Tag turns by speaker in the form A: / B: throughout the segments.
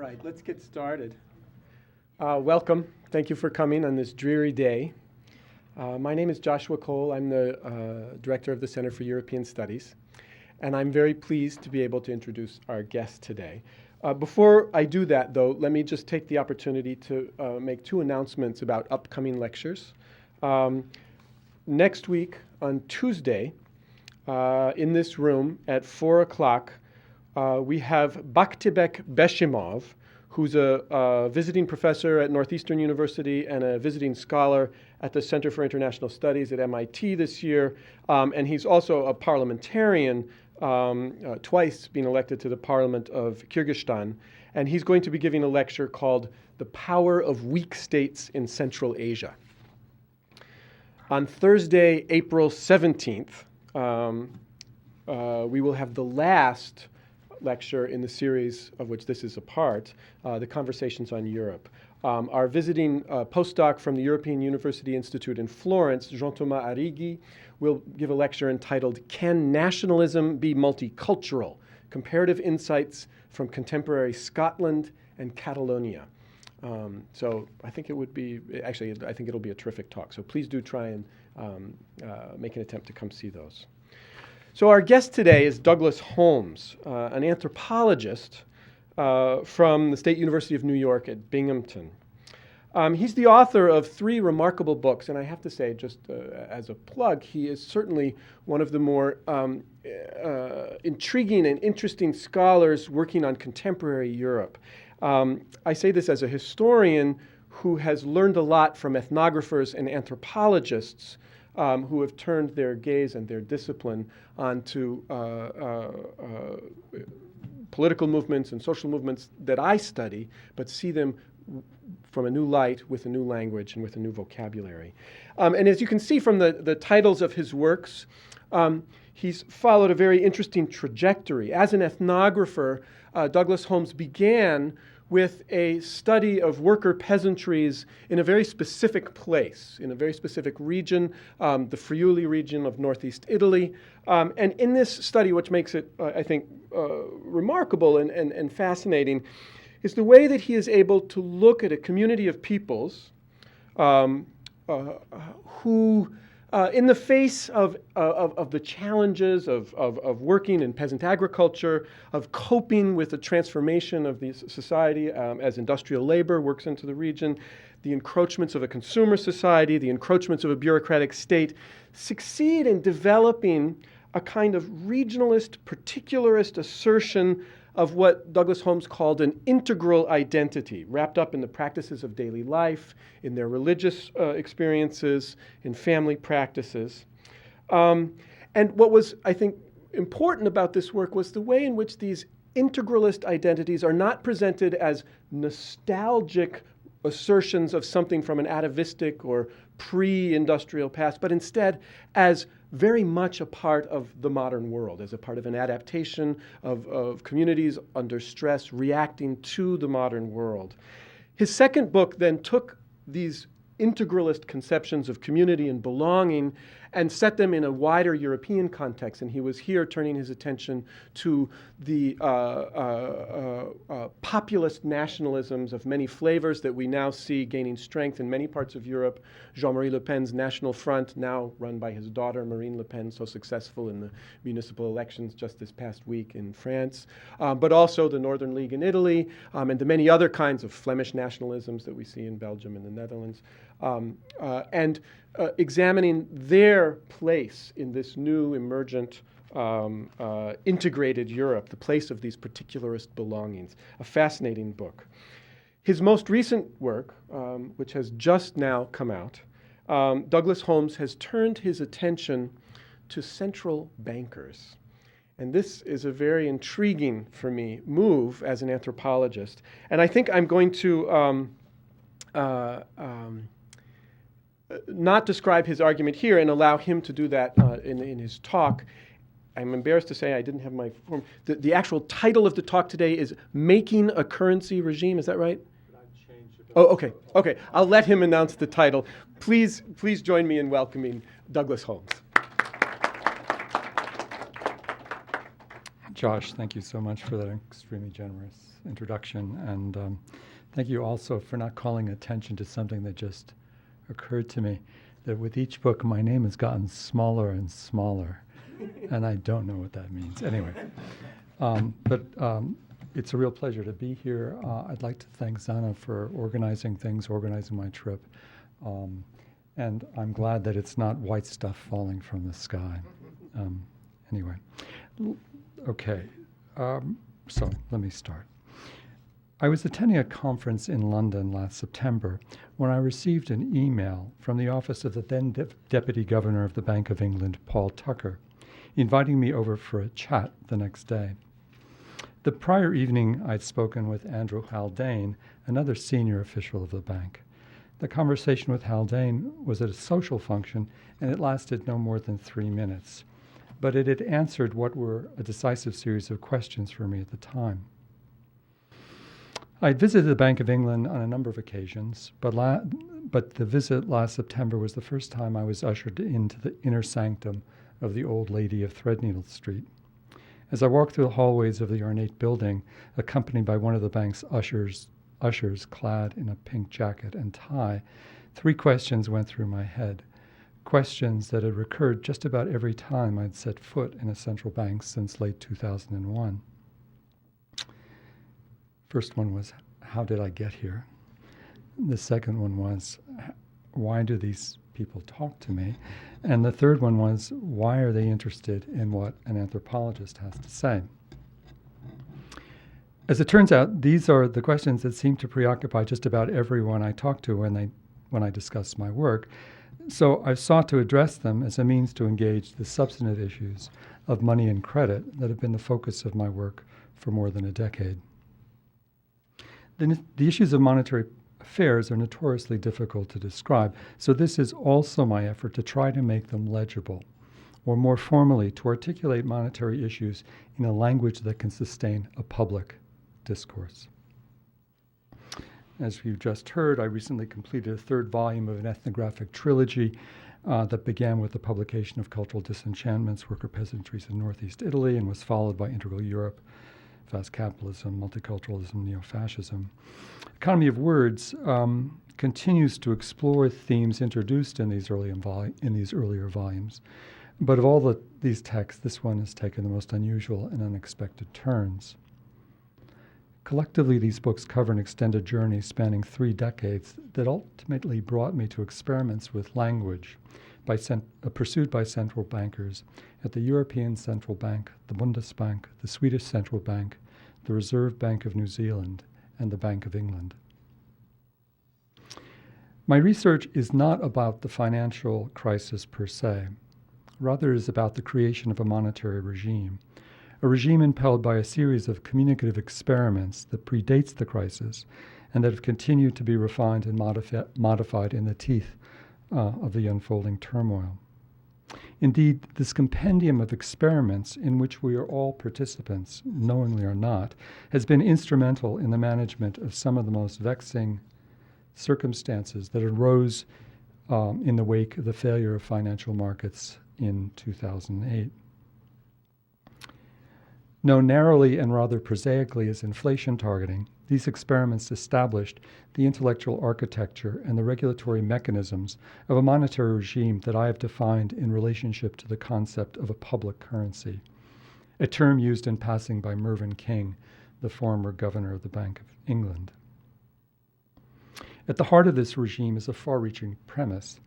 A: right, let's get started. Welcome. Thank you for coming on this dreary day. My name is Joshua Cole. I'm the director of the Center for European Studies, and I'm very pleased to be able to introduce our guest today. Before I do that, though, let me just take the opportunity to make two announcements about upcoming lectures. Next week, on Tuesday, in this room at 4 o'clock, we have Baktibek Beshimov, who's a visiting professor at Northeastern University and a visiting scholar at the Center for International Studies at MIT this year. And he's also a parliamentarian, twice being elected to the parliament of Kyrgyzstan. And he's going to be giving a lecture called The Power of Weak States in Central Asia. On Thursday, April 17th, we will have the last lecture in the series of which this is a part, the Conversations on Europe. Our visiting postdoc from the European University Institute in Florence, Jean-Thomas Arrighi, will give a lecture entitled Can Nationalism Be Multicultural? Comparative Insights from Contemporary Scotland and Catalonia. So I think it would be, actually, I think it'll be a terrific talk. So please do try and make an attempt to come see those. So our guest today is Douglas Holmes, an anthropologist from the State University of New York at Binghamton. He's the author of 3 remarkable books, and I have to say, just as a plug, he is certainly one of the more intriguing and interesting scholars working on contemporary Europe. I say this as a historian who has learned a lot from ethnographers and anthropologists who have turned their gaze and their discipline onto political movements and social movements that I study, but see them from a new light, with a new language, and with a new vocabulary. And as you can see from the titles of his works, he's followed a very interesting trajectory. As an ethnographer, Douglas Holmes began with a study of worker peasantries in a very specific place, in a very specific region, the Friuli region of northeast Italy. And in this study, which makes it, I think, remarkable and fascinating, is the way that he is able to look at a community of peoples who, in the face of the challenges of working in peasant agriculture, of coping with the transformation of the society as industrial labor works into the region, the encroachments of a consumer society, the encroachments of a bureaucratic state, succeed in developing a kind of regionalist, particularist assertion of what Douglas Holmes called an integral identity, wrapped up in the practices of daily life, in their religious experiences, in family practices. And what was, I think, important about this work was the way in which these integralist identities are not presented as nostalgic assertions of something from an atavistic or pre-industrial past, but instead as very much a part of the modern world, as a part of an adaptation of communities under stress reacting to the modern world. His second book then took these integralist conceptions of community and belonging and set them in a wider European context. And he was here turning his attention to the populist nationalisms of many flavors that we now see gaining strength in many parts of Europe. Jean-Marie Le Pen's National Front, now run by his daughter, Marine Le Pen, so successful in the municipal elections just this past week in France, but also the Northern League in Italy, and the many other kinds of Flemish nationalisms that we see in Belgium and the Netherlands. And examining their place in this new emergent integrated Europe, the place of these particularist belongings. A fascinating book. His most recent work, which has just now come out, Douglas Holmes has turned his attention to central bankers. And this is a very intriguing, for me, move as an anthropologist. And I think I'm going to not describe his argument here and allow him to do that in his talk. I'm embarrassed to say I didn't have my form. The actual title of the talk today is Making a Currency Regime. Is that right? Oh, okay. Okay. I'll let him announce the title. Please join me in welcoming Douglas Holmes.
B: Josh, thank you so much for that extremely generous introduction, and thank you also for not calling attention to something that just occurred to me, that with each book my name has gotten smaller and smaller, and I don't know what that means. Anyway, but it's a real pleasure to be here. I'd like to thank Zana for organizing my trip, and I'm glad that it's not white stuff falling from the sky. Anyway, okay, so let me start. I was attending a conference in London last September when I received an email from the office of the then Deputy Governor of the Bank of England, Paul Tucker, inviting me over for a chat the next day. The prior evening, I'd spoken with Andrew Haldane, another senior official of the bank. The conversation with Haldane was at a social function, and it lasted no more than 3 minutes. But it had answered what were a decisive series of questions for me at the time. I had visited the Bank of England on a number of occasions, but the visit last September was the first time I was ushered into the inner sanctum of the Old Lady of Threadneedle Street. As I walked through the hallways of the ornate building, accompanied by one of the bank's ushers clad in a pink jacket and tie, 3 questions went through my head. Questions that had recurred just about every time I'd set foot in a central bank since late 2001. First one was, how did I get here? The second one was, why do these people talk to me? And the third one was, why are they interested in what an anthropologist has to say? As it turns out, these are the questions that seem to preoccupy just about everyone I talk to when I discuss my work. So I've sought to address them as a means to engage the substantive issues of money and credit that have been the focus of my work for more than a decade. The issues of monetary affairs are notoriously difficult to describe, so this is also my effort to try to make them legible, or more formally, to articulate monetary issues in a language that can sustain a public discourse. As you've just heard, I recently completed a 3rd volume of an ethnographic trilogy that began with the publication of Cultural Disenchantments, Worker Peasantries in Northeast Italy, and was followed by Integral Europe, Fast Capitalism, Multiculturalism, Neo-Fascism. Economy of Words continues to explore themes introduced in these earlier volumes. But of all these texts, this one has taken the most unusual and unexpected turns. Collectively, these books cover an extended journey spanning 3 decades that ultimately brought me to experiments with language pursued by central bankers at the European Central Bank, the Bundesbank, the Swedish Central Bank, the Reserve Bank of New Zealand, and the Bank of England. My research is not about the financial crisis per se. Rather, it is about the creation of a monetary regime, a regime impelled by a series of communicative experiments that predates the crisis and that have continued to be refined and modified in the teeth of the unfolding turmoil. Indeed, this compendium of experiments in which we are all participants, knowingly or not, has been instrumental in the management of some of the most vexing circumstances that arose in the wake of the failure of financial markets in 2008. Known narrowly and rather prosaically as inflation targeting, these experiments established the intellectual architecture and the regulatory mechanisms of a monetary regime that I have defined in relationship to the concept of a public currency, a term used in passing by Mervyn King, the former governor of the Bank of England. At the heart of this regime is a far-reaching premise.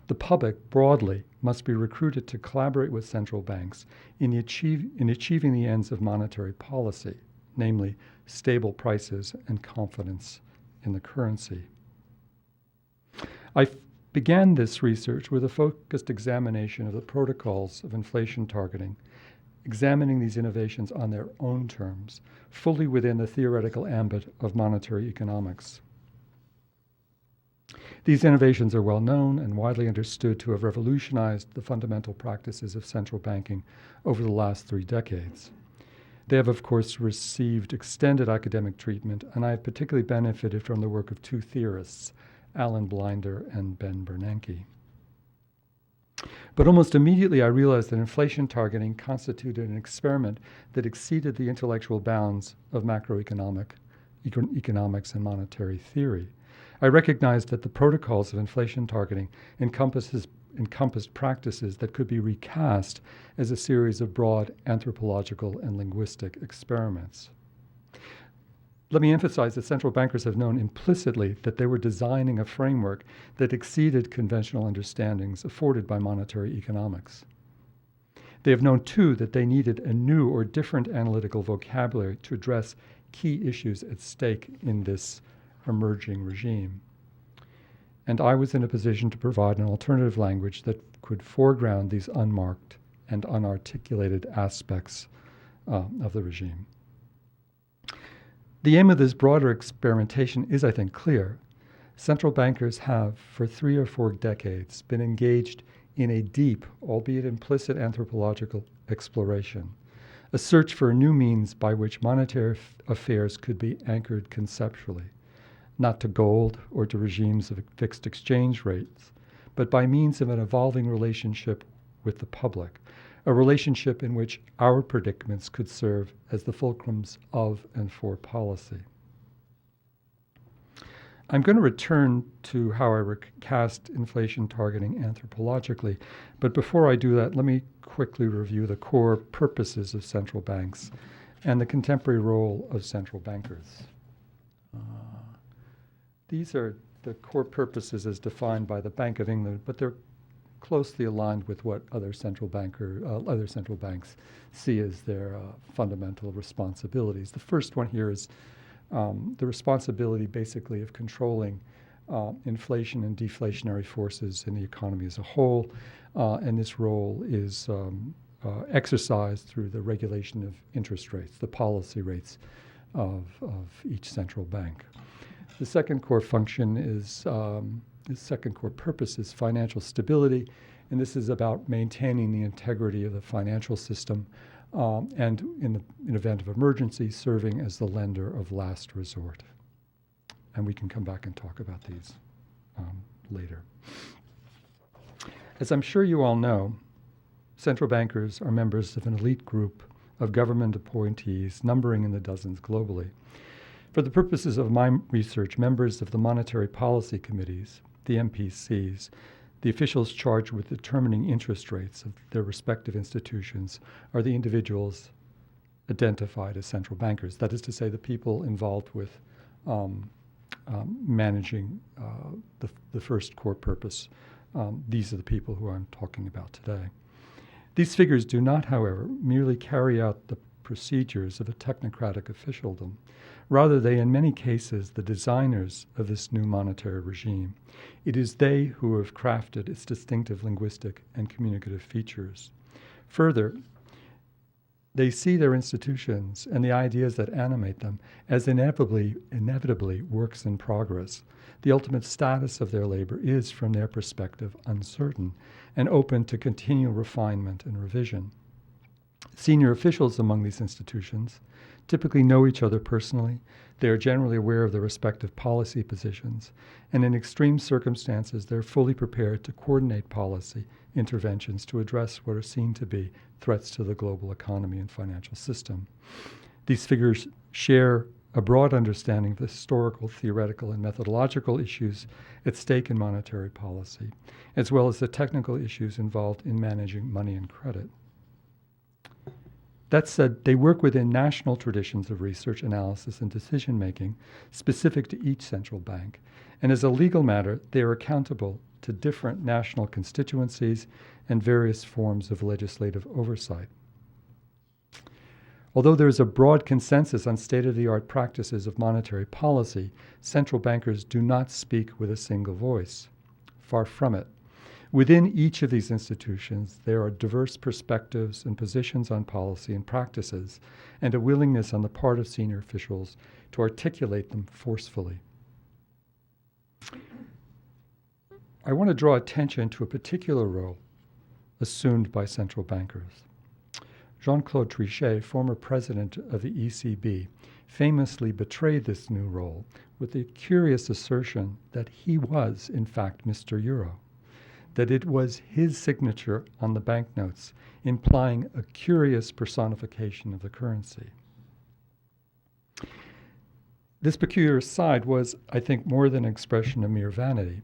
B: The public, broadly, must be recruited to collaborate with central banks in achieving the ends of monetary policy, namely stable prices and confidence in the currency. I began this research with a focused examination of the protocols of inflation targeting, examining these innovations on their own terms, fully within the theoretical ambit of monetary economics. These innovations are well known and widely understood to have revolutionized the fundamental practices of central banking over the last 3 decades. They have, of course, received extended academic treatment, and I have particularly benefited from the work of 2 theorists, Alan Blinder and Ben Bernanke. But almost immediately I realized that inflation targeting constituted an experiment that exceeded the intellectual bounds of macroeconomic economics and monetary theory. I recognized that the protocols of inflation targeting encompassed practices that could be recast as a series of broad anthropological and linguistic experiments. Let me emphasize that central bankers have known implicitly that they were designing a framework that exceeded conventional understandings afforded by monetary economics. They have known, too, that they needed a new or different analytical vocabulary to address key issues at stake in this emerging regime. And I was in a position to provide an alternative language that could foreground these unmarked and unarticulated aspects of the regime. The aim of this broader experimentation is, I think, clear. Central bankers have, for 3 or 4 decades, been engaged in a deep, albeit implicit, anthropological exploration, a search for a new means by which monetary affairs could be anchored conceptually, not to gold or to regimes of fixed exchange rates, but by means of an evolving relationship with the public, a relationship in which our predicaments could serve as the fulcrums of and for policy. I'm going to return to how I recast inflation targeting anthropologically, but before I do that, let me quickly review the core purposes of central banks and the contemporary role of central bankers. These are the core purposes as defined by the Bank of England, but they're closely aligned with what other central banks see as their fundamental responsibilities. The first one here is the responsibility basically of controlling inflation and deflationary forces in the economy as a whole, and this role is exercised through the regulation of interest rates, the policy rates of each central bank. The second core function is, the second core purpose is financial stability, and this is about maintaining the integrity of the financial system and in event of emergency, serving as the lender of last resort. And we can come back and talk about these later. As I'm sure you all know, central bankers are members of an elite group of government appointees numbering in the dozens globally. For the purposes of my research, members of the monetary policy committees, the MPCs, the officials charged with determining interest rates of their respective institutions are the individuals identified as central bankers. That is to say, the people involved with managing the first core purpose. These are the people who I'm talking about today. These figures do not, however, merely carry out the procedures of a technocratic officialdom. Rather, they, in many cases, the designers of this new monetary regime. It is they who have crafted its distinctive linguistic and communicative features. Further, they see their institutions and the ideas that animate them as inevitably works in progress. The ultimate status of their labor is, from their perspective, uncertain and open to continual refinement and revision. Senior officials among these institutions typically know each other personally. They are generally aware of their respective policy positions, and in extreme circumstances, they're fully prepared to coordinate policy interventions to address what are seen to be threats to the global economy and financial system. These figures share a broad understanding of the historical, theoretical, and methodological issues at stake in monetary policy, as well as the technical issues involved in managing money and credit. That said, they work within national traditions of research, analysis, and decision-making specific to each central bank. And as a legal matter, they are accountable to different national constituencies and various forms of legislative oversight. Although there is a broad consensus on state-of-the-art practices of monetary policy, central bankers do not speak with a single voice. Far from it. Within each of these institutions, there are diverse perspectives and positions on policy and practices, and a willingness on the part of senior officials to articulate them forcefully. I want to draw attention to a particular role assumed by central bankers. Jean-Claude Trichet, former president of the ECB, famously betrayed this new role with the curious assertion that he was, in fact, Mr. Euro, that it was his signature on the banknotes, implying a curious personification of the currency. This peculiar side was, I think, more than an expression of mere vanity.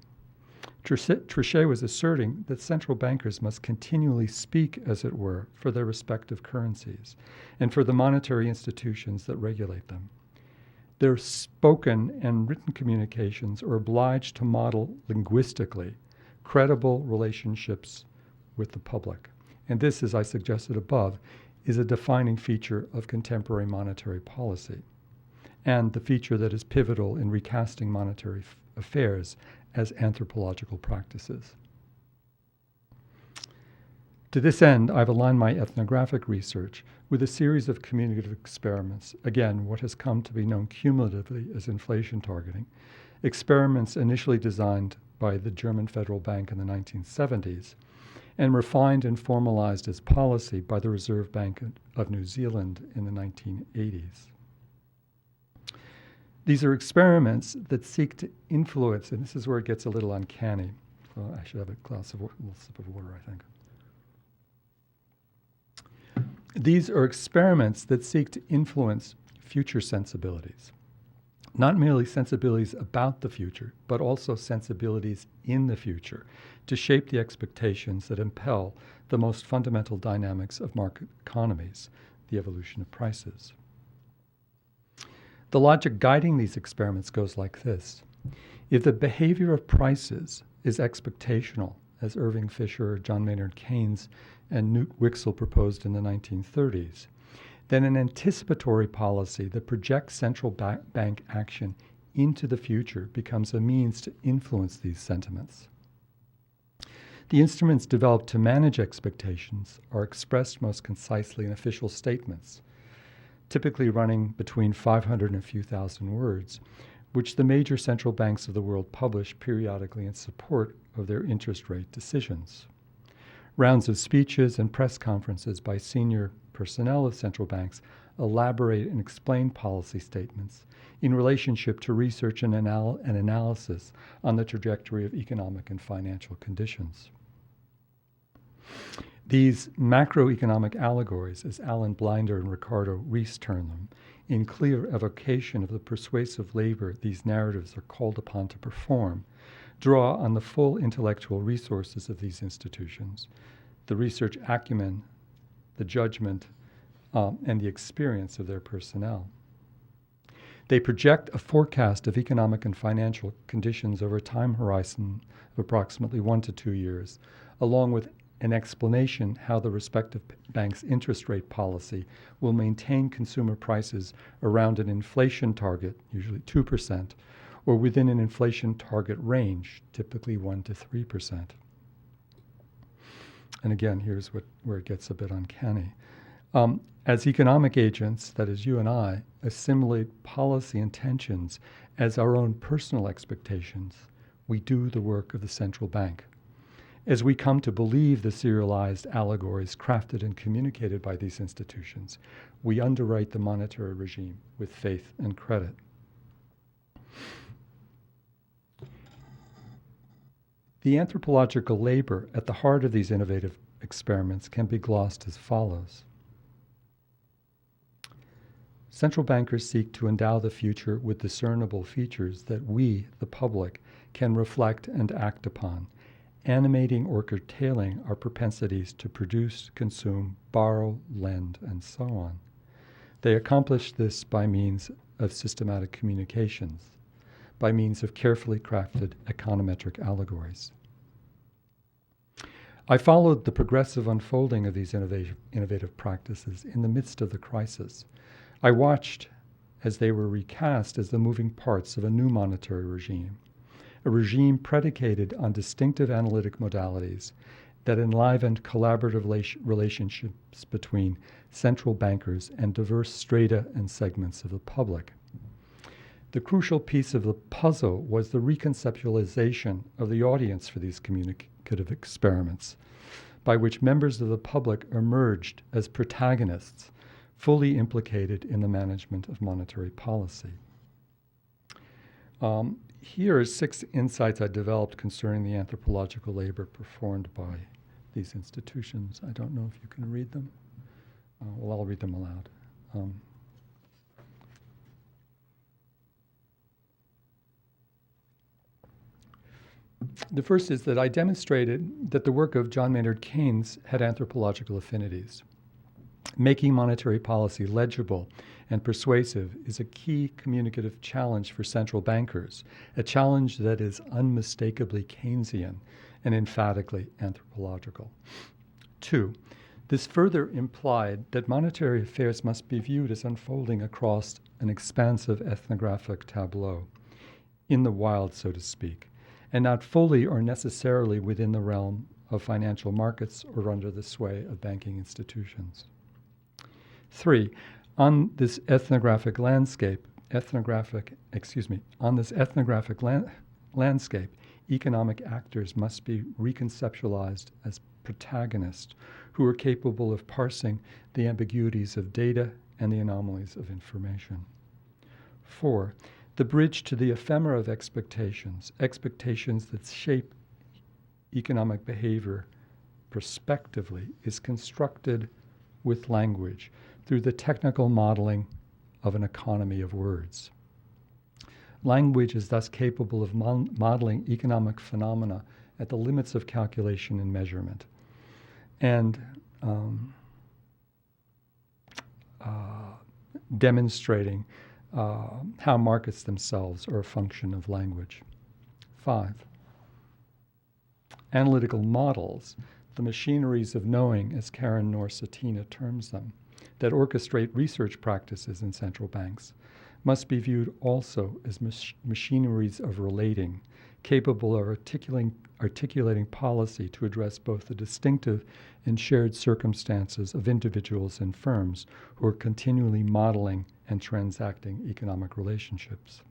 B: Trichet was asserting that central bankers must continually speak, as it were, for their respective currencies and for the monetary institutions that regulate them. Their spoken and written communications are obliged to model linguistically credible relationships with the public. And this, as I suggested above, is a defining feature of contemporary monetary policy, and the feature that is pivotal in recasting monetary affairs as anthropological practices. To this end, I've aligned my ethnographic research with a series of communicative experiments, again, what has come to be known cumulatively as inflation targeting, experiments initially designed by the German Federal Bank in the 1970s, and refined and formalized as policy by the Reserve Bank of New Zealand in the 1980s. These are experiments that seek to influence, and this is where it gets a little uncanny. Well, I should have a little sip of water, I think. These are experiments that seek to influence future sensibilities. Not merely sensibilities about the future, but also sensibilities in the future, to shape the expectations that impel the most fundamental dynamics of market economies, the evolution of prices. The logic guiding these experiments goes like this. If the behavior of prices is expectational, as Irving Fisher, John Maynard Keynes, and Knut Wicksell proposed in the 1930s, then an anticipatory policy that projects central bank action into the future becomes a means to influence these sentiments. The instruments developed to manage expectations are expressed most concisely in official statements, typically running between 500 and a few thousand words, which the major central banks of the world publish periodically in support of their interest rate decisions. Rounds of speeches and press conferences by senior personnel of central banks elaborate and explain policy statements in relationship to research and analysis on the trajectory of economic and financial conditions. These macroeconomic allegories, as Alan Blinder and Ricardo Rees term them, in clear evocation of the persuasive labor these narratives are called upon to perform, draw on the full intellectual resources of these institutions, the research acumen, the judgment, and the experience of their personnel. They project a forecast of economic and financial conditions over a time horizon of approximately 1 to 2 years, along with an explanation how the respective bank's interest rate policy will maintain consumer prices around an inflation target, usually 2%, or within an inflation target range, typically 1 to 3%. And again, here's where it gets a bit uncanny. As economic agents, that is you and I, assimilate policy intentions as our own personal expectations, we do the work of the central bank. As we come to believe the serialized allegories crafted and communicated by these institutions, we underwrite the monetary regime with faith and credit. The anthropological labor at the heart of these innovative experiments can be glossed as follows. Central bankers seek to endow the future with discernible features that we, the public, can reflect and act upon, animating or curtailing our propensities to produce, consume, borrow, lend, and so on. They accomplish this by means of systematic communications, by means of carefully crafted econometric allegories. I followed the progressive unfolding of these innovative practices in the midst of the crisis. I watched as they were recast as the moving parts of a new monetary regime, a regime predicated on distinctive analytic modalities that enlivened collaborative relationships between central bankers and diverse strata and segments of the public. The crucial piece of the puzzle was the reconceptualization of the audience for these communicative experiments, by which members of the public emerged as protagonists, fully implicated in the management of monetary policy. Here are 6 insights I developed concerning the anthropological labor performed by these institutions. I don't know if you can read them. Well, I'll read them aloud. The first is that I demonstrated that the work of John Maynard Keynes had anthropological affinities. Making monetary policy legible and persuasive is a key communicative challenge for central bankers, a challenge that is unmistakably Keynesian and emphatically anthropological. 2, this further implied that monetary affairs must be viewed as unfolding across an expansive ethnographic tableau, in the wild, so to speak, and not fully or necessarily within the realm of financial markets or under the sway of banking institutions. 3, on this ethnographic landscape, economic actors must be reconceptualized as protagonists who are capable of parsing the ambiguities of data and the anomalies of information. 4, the bridge to the ephemera of expectations that shape economic behavior prospectively, is constructed with language through the technical modeling of an economy of words. Language is thus capable of modeling economic phenomena at the limits of calculation and measurement, and demonstrating how markets themselves are a function of language. 5, analytical models, the machineries of knowing, as Karen Norsatina terms them, that orchestrate research practices in central banks, must be viewed also as machineries of relating, capable of articulating policy to address both the distinctive and shared circumstances of individuals and firms who are continually modeling and transacting economic relationships.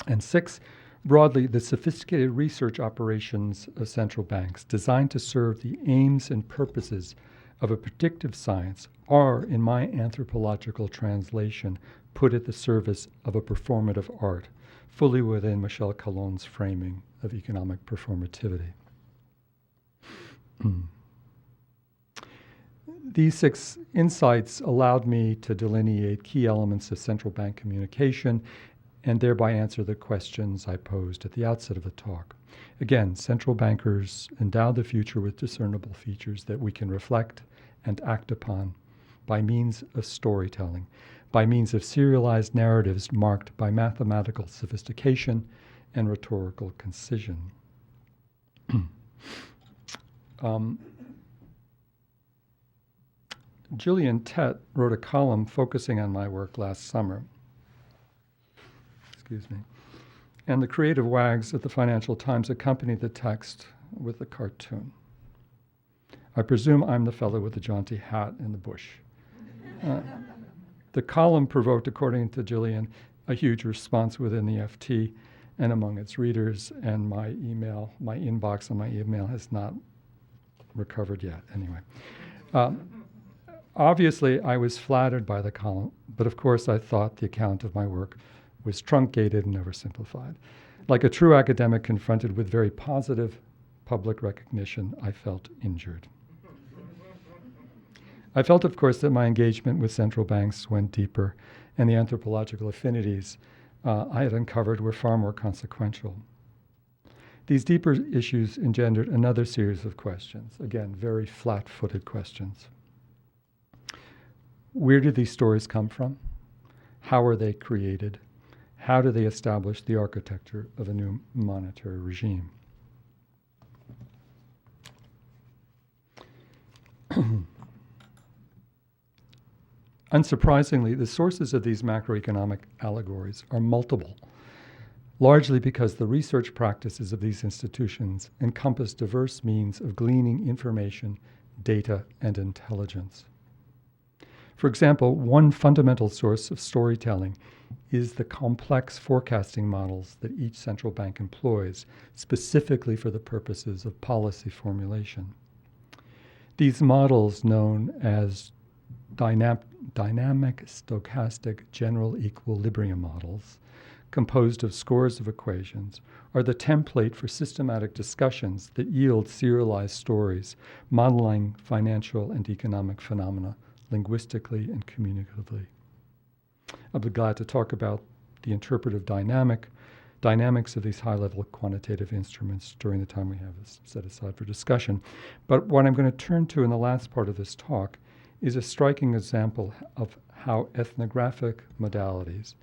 B: And 6, broadly, the sophisticated research operations of central banks designed to serve the aims and purposes of a predictive science are, in my anthropological translation, put at the service of a performative art, fully within Michel Calon's framing of economic performativity. These 6 insights allowed me to delineate key elements of central bank communication and thereby answer the questions I posed at the outset of the talk. Again, central bankers endow the future with discernible features that we can reflect and act upon by means of storytelling, by means of serialized narratives marked by mathematical sophistication and rhetorical concision. Gillian Tett wrote a column focusing on my work last summer. And the creative wags at the Financial Times accompanied the text with a cartoon. I presume I'm the fellow with the jaunty hat in the bush. The column provoked, according to Gillian, a huge response within the FT and among its readers, and my inbox on my email has not recovered yet. Anyway. Obviously, I was flattered by the column, but of course I thought the account of my work was truncated and oversimplified. Like a true academic confronted with very positive public recognition, I felt injured. I felt, of course, that my engagement with central banks went deeper, and the anthropological affinities I had uncovered were far more consequential. These deeper issues engendered another series of questions, again, very flat-footed questions. Where do these stories come from? How are they created? How do they establish the architecture of a new monetary regime? Unsurprisingly, the sources of these macroeconomic allegories are multiple, largely because the research practices of these institutions encompass diverse means of gleaning information, data, and intelligence. For example, one fundamental source of storytelling is the complex forecasting models that each central bank employs, specifically for the purposes of policy formulation. These models, known as dynamic stochastic general equilibrium models, composed of scores of equations, are the template for systematic discussions that yield serialized stories modeling financial and economic phenomena linguistically and communicatively. I'll be glad to talk about the interpretive dynamic, dynamics of these high-level quantitative instruments during the time we have set aside for discussion. But what I'm going to turn to in the last part of this talk is a striking example of how ethnographic modalities,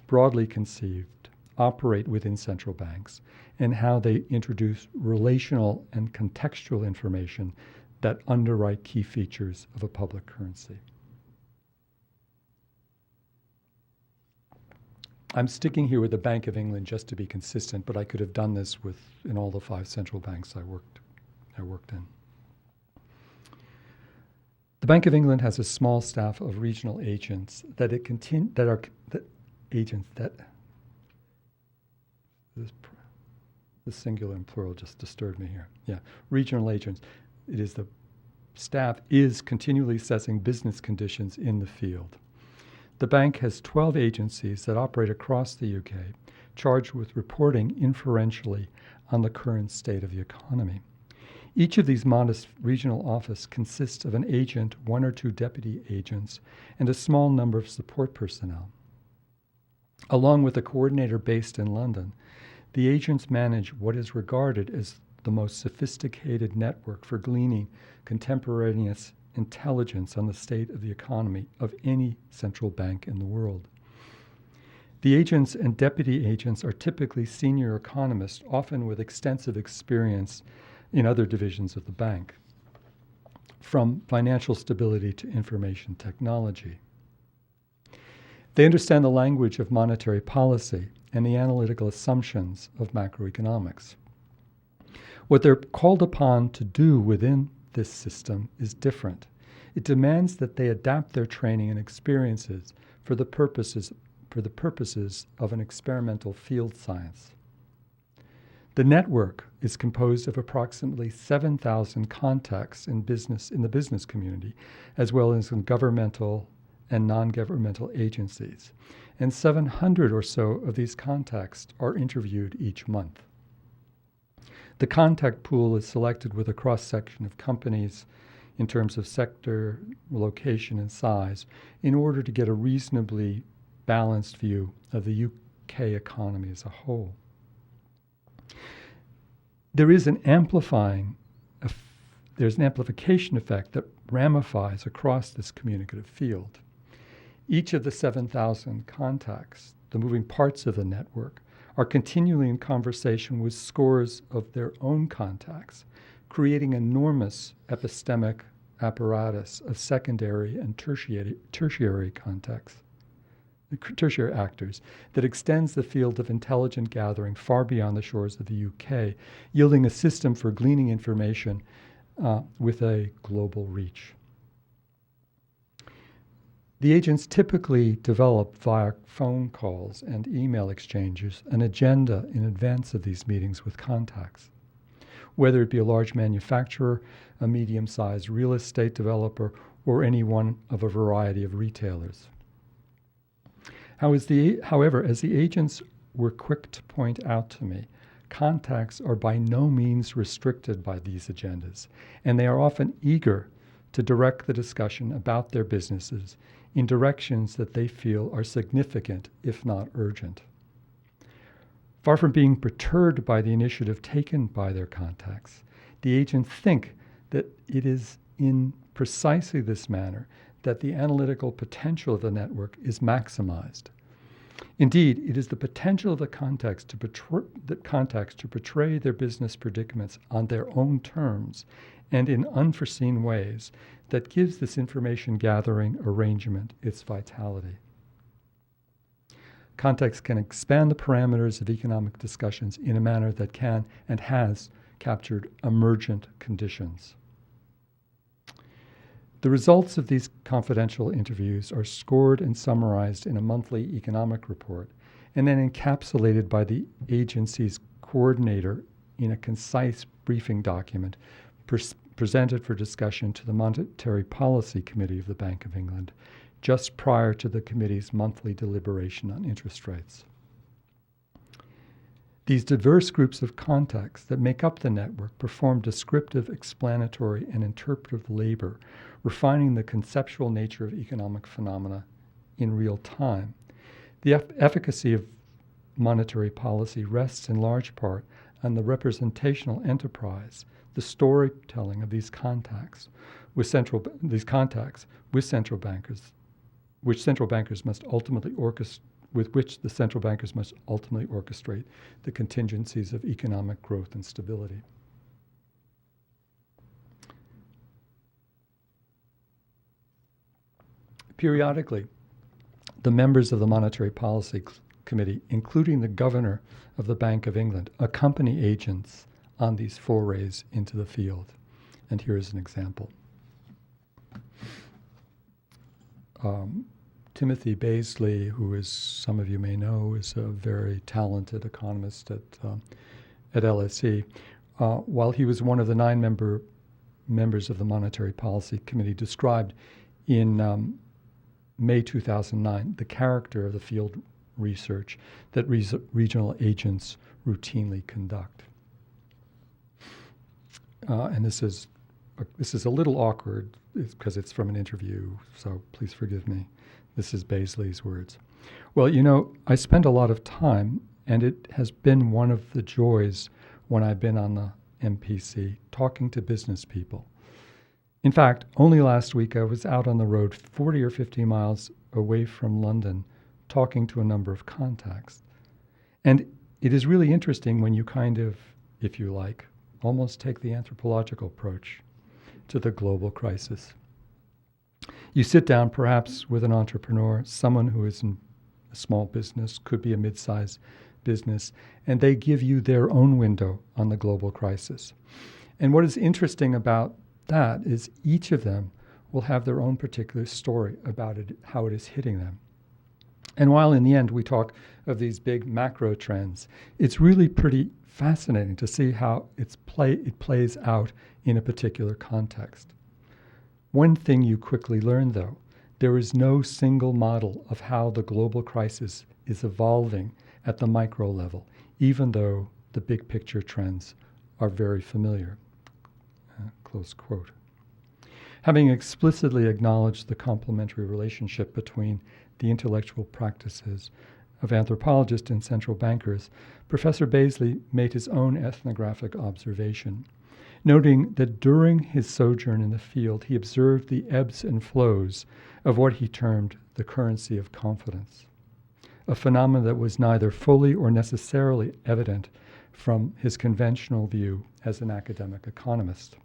B: broadly conceived, operate within central banks, and how they introduce relational and contextual information that underwrite key features of a public currency. I'm sticking here with the Bank of England just to be consistent, but I could have done this in all the 5 central banks I worked in. The Bank of England has a small staff of regional agents the singular and plural just disturbed me here. Yeah, regional agents. The staff is continually assessing business conditions in the field. The bank has 12 agencies that operate across the UK, charged with reporting inferentially on the current state of the economy. Each of these modest regional offices consists of an agent, 1 or 2 deputy agents, and a small number of support personnel. Along with a coordinator based in London, the agents manage what is regarded as the most sophisticated network for gleaning contemporaneous intelligence on the state of the economy of any central bank in the world. The agents and deputy agents are typically senior economists, often with extensive experience in other divisions of the bank, from financial stability to information technology. They understand the language of monetary policy and the analytical assumptions of macroeconomics. What they're called upon to do within this system is different. It demands that they adapt their training and experiences for the purposes of an experimental field science. The network is composed of approximately 7,000 contacts in the business community, as well as in governmental and non-governmental agencies, and 700 or so of these contacts are interviewed each month. The contact pool is selected with a cross-section of companies in terms of sector, location, and size in order to get a reasonably balanced view of the UK economy as a whole. There's an amplification effect that ramifies across this communicative field. Each of the 7,000 contacts, the moving parts of the network, are continually in conversation with scores of their own contacts, creating enormous epistemic apparatus of secondary and tertiary contacts, tertiary actors, that extends the field of intelligent gathering far beyond the shores of the UK, yielding a system for gleaning information with a global reach. The agents typically develop via phone calls and email exchanges an agenda in advance of these meetings with contacts, whether it be a large manufacturer, a medium-sized real estate developer, or any one of a variety of retailers. However, as the agents were quick to point out to me, contacts are by no means restricted by these agendas, and they are often eager to direct the discussion about their businesses in directions that they feel are significant, if not urgent. Far from being perturbed by the initiative taken by their contacts, the agents think that it is in precisely this manner that the analytical potential of the network is maximized. Indeed, it is the potential of the contacts to portray their business predicaments on their own terms and in unforeseen ways that gives this information gathering arrangement its vitality. Contacts can expand the parameters of economic discussions in a manner that can and has captured emergent conditions. The results of these confidential interviews are scored and summarized in a monthly economic report and then encapsulated by the agency's coordinator in a concise briefing document presented for discussion to the Monetary Policy Committee of the Bank of England just prior to the committee's monthly deliberation on interest rates. These diverse groups of contacts that make up the network perform descriptive, explanatory, and interpretive labor, refining the conceptual nature of economic phenomena in real time. The efficacy of monetary policy rests in large part on the representational enterprise, the storytelling of these contacts with central bankers, which central bankers must ultimately orchestrate the contingencies of economic growth and stability. Periodically, the members of the Monetary Policy Committee, including the Governor of the Bank of England, accompany agents on these forays into the field. And here is an example. Timothy Baisley, who, as some of you may know, is a very talented economist at LSE, while he was one of the 9 members of the Monetary Policy Committee, described in May 2009 the character of the field research that regional agents routinely conduct. And this is a little awkward because it's from an interview, so please forgive me. This is Baisley's words. Well, you know, I spend a lot of time, and it has been one of the joys when I've been on the MPC, talking to business people. In fact, only last week I was out on the road 40 or 50 miles away from London, talking to a number of contacts. And it is really interesting when you kind of, if you like, almost take the anthropological approach to the global crisis. You sit down perhaps with an entrepreneur, someone who is in a small business, could be a mid-sized business, and they give you their own window on the global crisis. And what is interesting about that is each of them will have their own particular story about it, how it is hitting them. And while in the end we talk of these big macro trends, it's really pretty fascinating to see how it plays out in a particular context. One thing you quickly learn, though, there is no single model of how the global crisis is evolving at the micro level, even though the big picture trends are very familiar. Close quote. Having explicitly acknowledged the complementary relationship between the intellectual practices of anthropologists and central bankers, Professor Baisley made his own ethnographic observation, noting that during his sojourn in the field, he observed the ebbs and flows of what he termed the currency of confidence, a phenomenon that was neither fully or necessarily evident from his conventional view as an academic economist.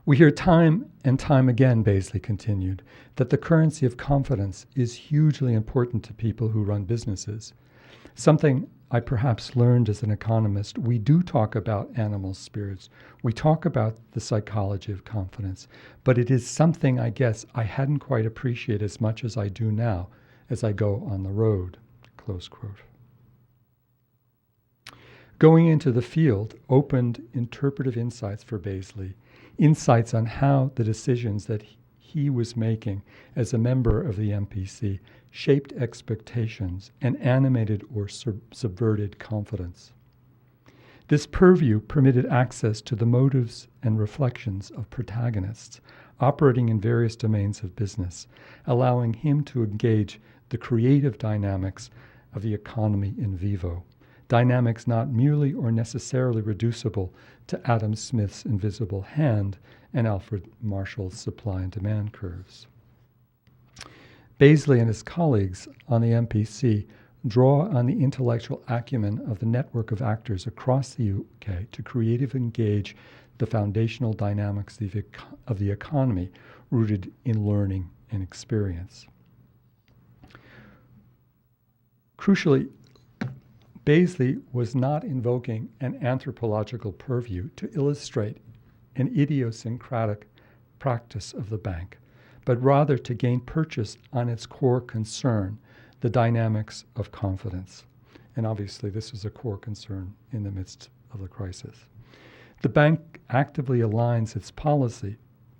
B: We hear time and time again, Baisley continued, that the currency of confidence is hugely important to people who run businesses. Something I perhaps learned as an economist. We do talk about animal spirits. We talk about the psychology of confidence, but it is something I guess I hadn't quite appreciated as much as I do now as I go on the road, close quote. Going into the field opened interpretive insights for Baisley, insights on how the decisions that he was making as a member of the MPC shaped expectations and animated or subverted confidence. This purview permitted access to the motives and reflections of protagonists operating in various domains of business, allowing him to engage the creative dynamics of the economy in vivo, dynamics not merely or necessarily reducible to Adam Smith's invisible hand and Alfred Marshall's supply and demand curves. Baisley and his colleagues on the MPC draw on the intellectual acumen of the network of actors across the UK to creatively engage the foundational dynamics of the economy rooted in learning and experience. Crucially, Baisley was not invoking an anthropological purview to illustrate an idiosyncratic practice of the bank, but rather to gain purchase on its core concern, the dynamics of confidence. And obviously this is a core concern in the midst of the crisis. The bank actively aligns its policy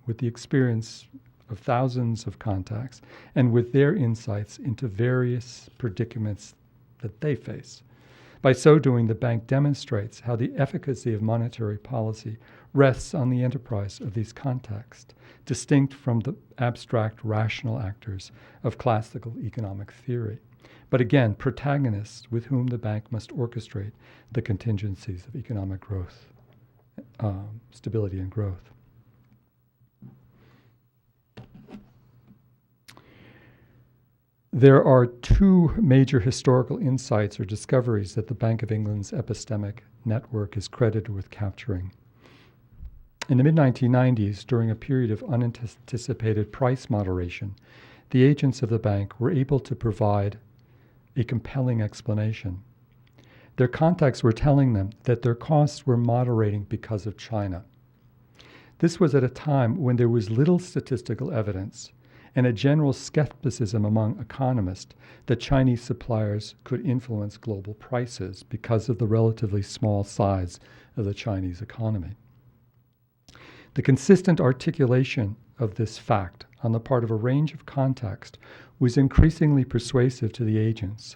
B: with the experience of thousands of contacts and with their insights into various predicaments that they face. By so doing, the bank demonstrates how the efficacy of monetary policy rests on the enterprise of these contexts, distinct from the abstract rational actors of classical economic theory, but again, protagonists with whom the bank must orchestrate the contingencies of economic growth, stability and growth. There are two major historical insights or discoveries that the Bank of England's epistemic network is credited with capturing. In the mid-1990s, during a period of unanticipated price moderation, the agents of the bank were able to provide a compelling explanation. Their contacts were telling them that their costs were moderating because of China. This was at a time when there was little statistical evidence and a general skepticism among economists that Chinese suppliers could influence global prices because of the relatively small size of the Chinese economy. The consistent articulation of this fact on the part of a range of contacts was increasingly persuasive to the agents,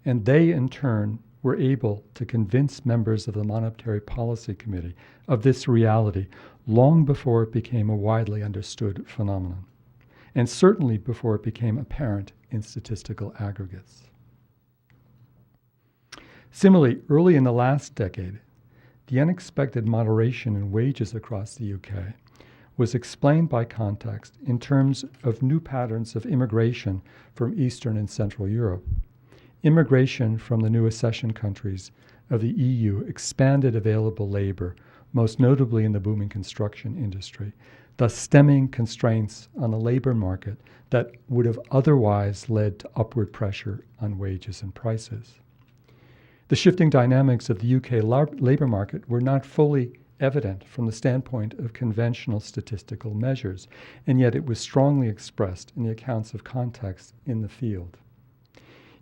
B: and they in turn were able to convince members of the Monetary Policy Committee of this reality long before it became a widely understood phenomenon, and certainly before it became apparent in statistical aggregates. Similarly, early in the last decade, the unexpected moderation in wages across the UK was explained by context in terms of new patterns of immigration from Eastern and Central Europe. Immigration from the new accession countries of the EU expanded available labor, most notably in the booming construction industry, thus stemming constraints on the labor market that would have otherwise led to upward pressure on wages and prices. The shifting dynamics of the UK labor market were not fully evident from the standpoint of conventional statistical measures, and yet it was strongly expressed in the accounts of context in the field.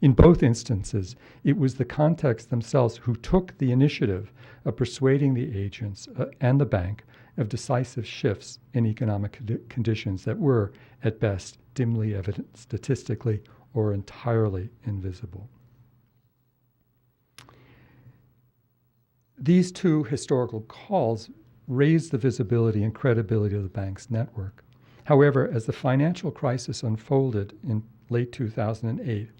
B: In both instances, it was the contexts themselves who took the initiative of persuading the agents and the bank of decisive shifts in economic conditions that were, at best, dimly evident statistically or entirely invisible. These two historical calls raised the visibility and credibility of the bank's network. However, as the financial crisis unfolded in late 2008,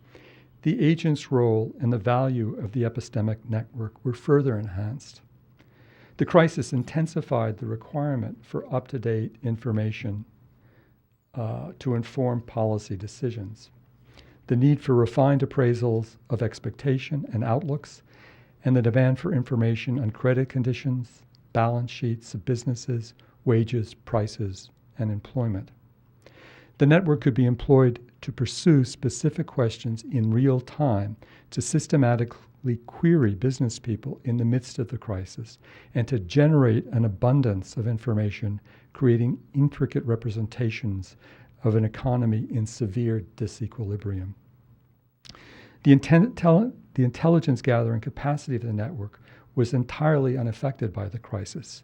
B: the agent's role and the value of the epistemic network were further enhanced. The crisis intensified the requirement for up-to-date information to inform policy decisions. The need for refined appraisals of expectation and outlooks, and the demand for information on credit conditions, balance sheets of businesses, wages, prices, and employment. The network could be employed to pursue specific questions in real time, to systematically query business people in the midst of the crisis, and to generate an abundance of information, creating intricate representations of an economy in severe disequilibrium. The intelligence gathering capacity of the network was entirely unaffected by the crisis,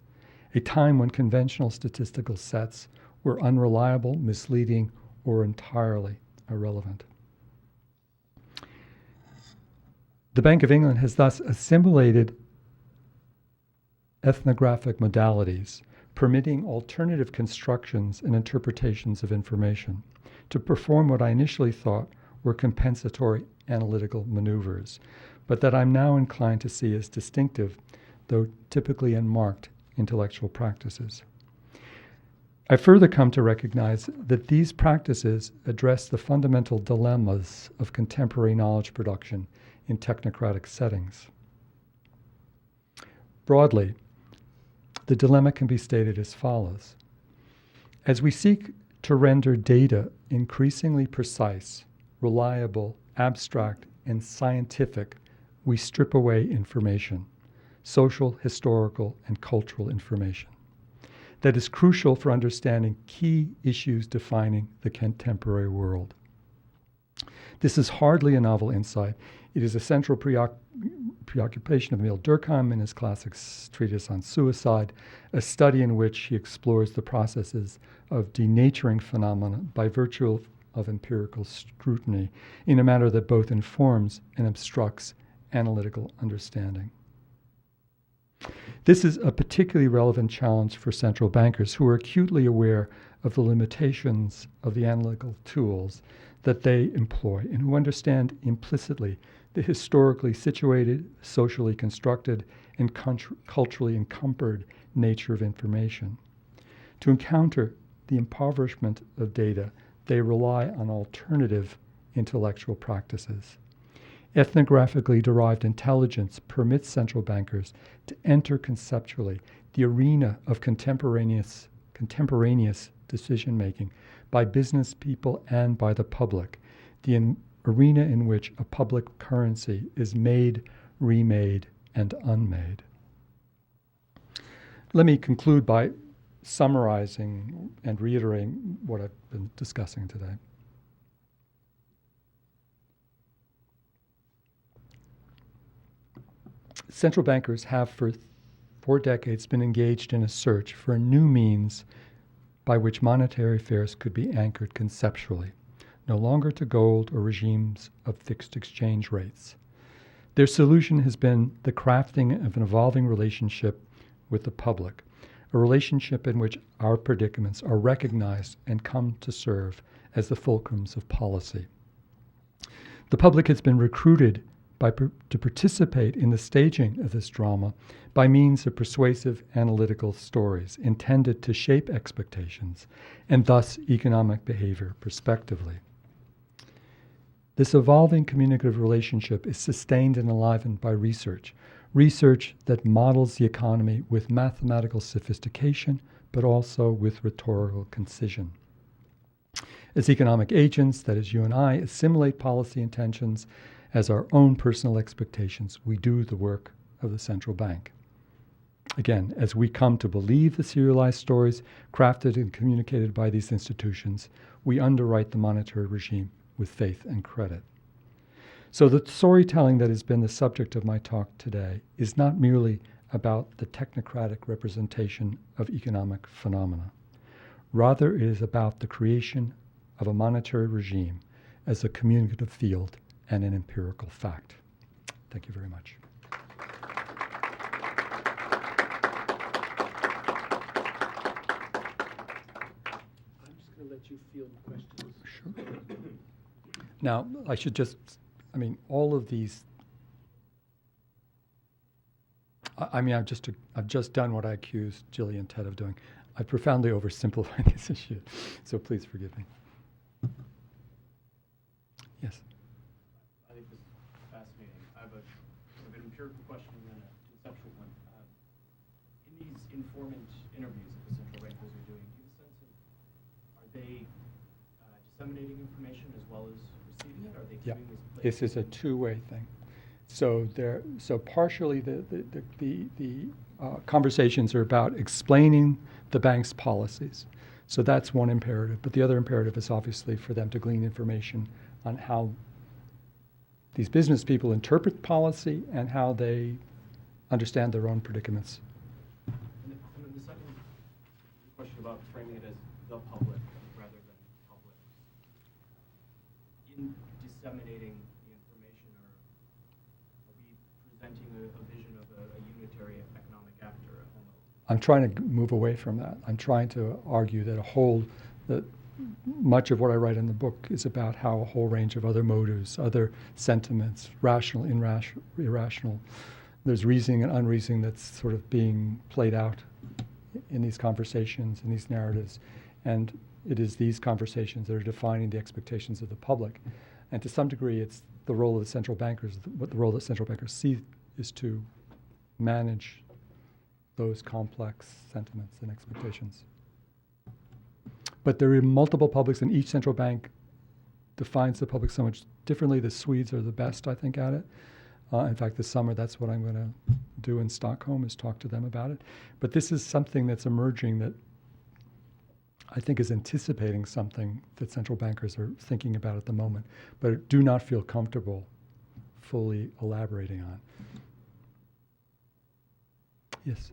B: a time when conventional statistical sets were unreliable, misleading, or entirely irrelevant. The Bank of England has thus assimilated ethnographic modalities, permitting alternative constructions and interpretations of information to perform what I initially thought were compensatory analytical maneuvers, but that I'm now inclined to see as distinctive, though typically unmarked, intellectual practices. I further come to recognize that these practices address the fundamental dilemmas of contemporary knowledge production in technocratic settings. Broadly, the dilemma can be stated as follows. As we seek to render data increasingly precise, reliable, abstract, and scientific, we strip away information, social, historical, and cultural information, that is crucial for understanding key issues defining the contemporary world. This is hardly a novel insight. It is a central preoccupation of Emil Durkheim in his classic treatise on suicide, a study in which he explores the processes of denaturing phenomena by virtue of empirical scrutiny in a manner that both informs and obstructs analytical understanding. This is a particularly relevant challenge for central bankers who are acutely aware of the limitations of the analytical tools that they employ and who understand implicitly the historically situated, socially constructed, and culturally encumbered nature of information. To encounter the impoverishment of data, they rely on alternative intellectual practices. Ethnographically derived intelligence permits central bankers to enter conceptually the arena of contemporaneous decision-making by business people and by the public, the arena in which a public currency is made, remade, and unmade. Let me conclude by summarizing and reiterating what I've been discussing today. Central bankers have for 4 decades been engaged in a search for a new means by which monetary affairs could be anchored conceptually, no longer to gold or regimes of fixed exchange rates. Their solution has been the crafting of an evolving relationship with the public, a relationship in which our predicaments are recognized and come to serve as the fulcrums of policy. The public has been recruited to participate in the staging of this drama by means of persuasive analytical stories intended to shape expectations and thus economic behavior prospectively. This evolving communicative relationship is sustained and enlivened by research that models the economy with mathematical sophistication, but also with rhetorical concision. As economic agents, that is you and I, assimilate policy intentions as our own personal expectations, we do the work of the central bank. Again, as we come to believe the serialized stories crafted and communicated by these institutions, we underwrite the monetary regime with faith and credit. So the storytelling that has been the subject of my talk today is not merely about the technocratic representation of economic phenomena. Rather, it is about the creation of a monetary regime as a communicative field and an empirical fact. Thank you very much.
A: I'm just going to let you field questions.
B: Sure. Now, I should just, all of these, I've just done what I accused Jillian Ted of doing. I profoundly oversimplified this issue, so please forgive me. Yes.
C: I think this is fascinating. I have an empirical question and a conceptual one. In these informant interviews that the central bankers are doing, do you have a sense of, are they disseminating information as well as receiving it? Are they
B: Yeah.
C: doing
B: This is a two-way thing. So partially the conversations are about explaining the bank's policies. So that's one imperative. But the other imperative is obviously for them to glean information on how these business people interpret policy and how they understand their own predicaments.
C: And then the second question about framing it as the public rather than public. In disseminating the information, are we presenting a vision of a unitary economic actor, a homo?
B: I'm trying to move away from that. I'm trying to argue that much of what I write in the book is about how a whole range of other motives, other sentiments, rational, irrational, there's reasoning and unreasoning that's sort of being played out in these conversations, in these narratives. And it is these conversations that are defining the expectations of the public. And to some degree, it's the role of the central bankers, what the role that central bankers see is to manage those complex sentiments and expectations. But there are multiple publics, and each central bank defines the public so much differently. The Swedes are the best, I think, at it. In fact, this summer, that's what I'm going to do in Stockholm, is talk to them about it. But this is something that's emerging that I think is anticipating something that central bankers are thinking about at the moment, but do not feel comfortable fully elaborating on. Yes?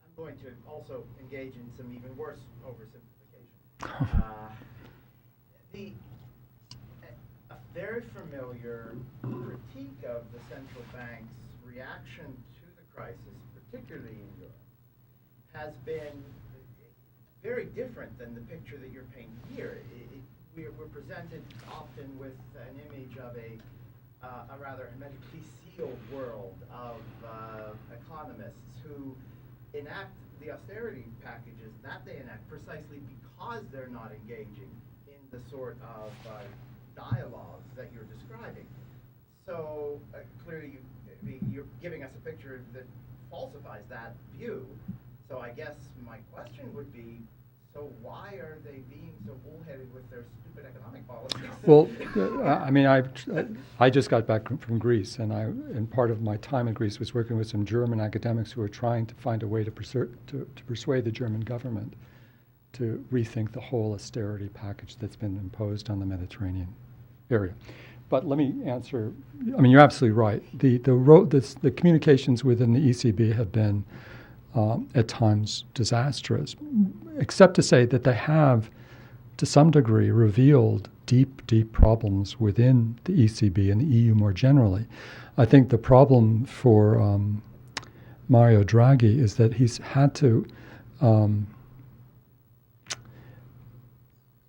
D: I'm going to also engage in some even worse oversimplification. A very familiar critique of the central bank's reaction to the crisis, particularly in Europe, has been very different than the picture that you're painting here. We're presented often with an image of a rather hermetically sealed world of economists who enact the austerity packages that they enact precisely because they're not engaging in the sort of dialogues that you're describing. So clearly you're giving us a picture that falsifies that view. So I guess my question would be, so why are they being so bullheaded with their stupid economic policies?
B: Well, I mean, I just got back from Greece, and part of my time in Greece was working with some German academics who were trying to find a way to persuade the German government to rethink the whole austerity package that's been imposed on the Mediterranean area. But let me answer. I mean, you're absolutely right. The communications within the ECB have been at times disastrous, except to say that they have, to some degree, revealed deep, deep problems within the ECB and the EU more generally. I think the problem for Mario Draghi is that he's had to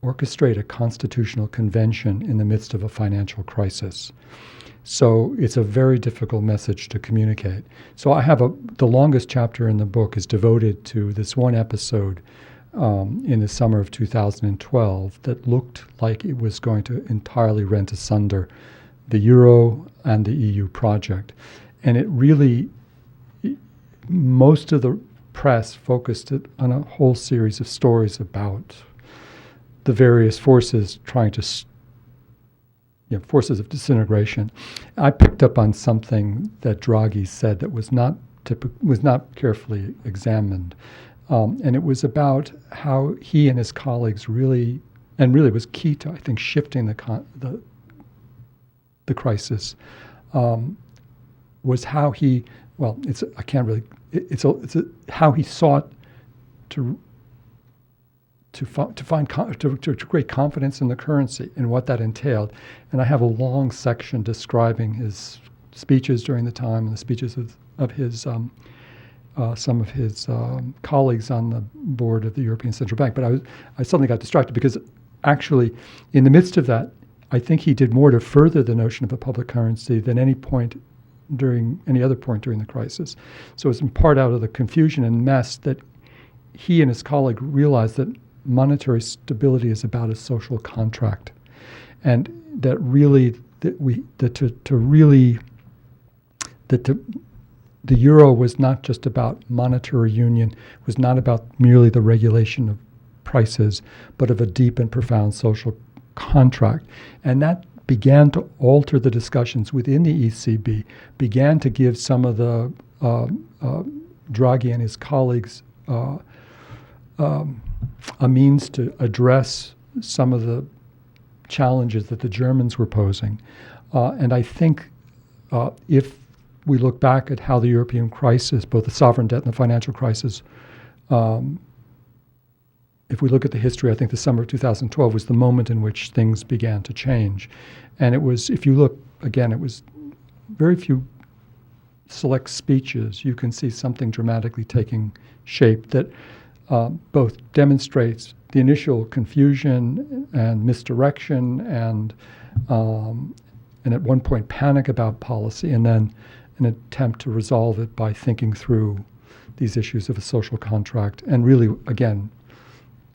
B: orchestrate a constitutional convention in the midst of a financial crisis. So it's a very difficult message to communicate. So I have the longest chapter in the book is devoted to this one episode in the summer of 2012 that looked like it was going to entirely rent asunder the Euro and the EU project. And it really, most of the press focused it on a whole series of stories about the various forces trying to forces of disintegration. I picked up on something that Draghi said that was not carefully examined, and it was about how he and his colleagues really was key to, I think, shifting the crisis. Was how he how he sought to create confidence in the currency and what that entailed. And I have a long section describing his speeches during the time and the speeches of his some of his colleagues on the board of the European Central Bank. But I suddenly got distracted because actually in the midst of that, I think he did more to further the notion of a public currency than any other point during the crisis. So it's in part out of the confusion and mess that he and his colleague realized that monetary stability is about a social contract, and that the euro was not just about monetary union, was not about merely the regulation of prices, but of a deep and profound social contract. And that began to alter the discussions within the ECB, began to give some of the Draghi and his colleagues a means to address some of the challenges that the Germans were posing. And I think if we look back at how the European crisis, both the sovereign debt and the financial crisis, if we look at the history, I think the summer of 2012 was the moment in which things began to change. And it was, if you look, again, it was very few select speeches. You can see something dramatically taking shape that both demonstrates the initial confusion and misdirection and at one point panic about policy, and then an attempt to resolve it by thinking through these issues of a social contract and really, again,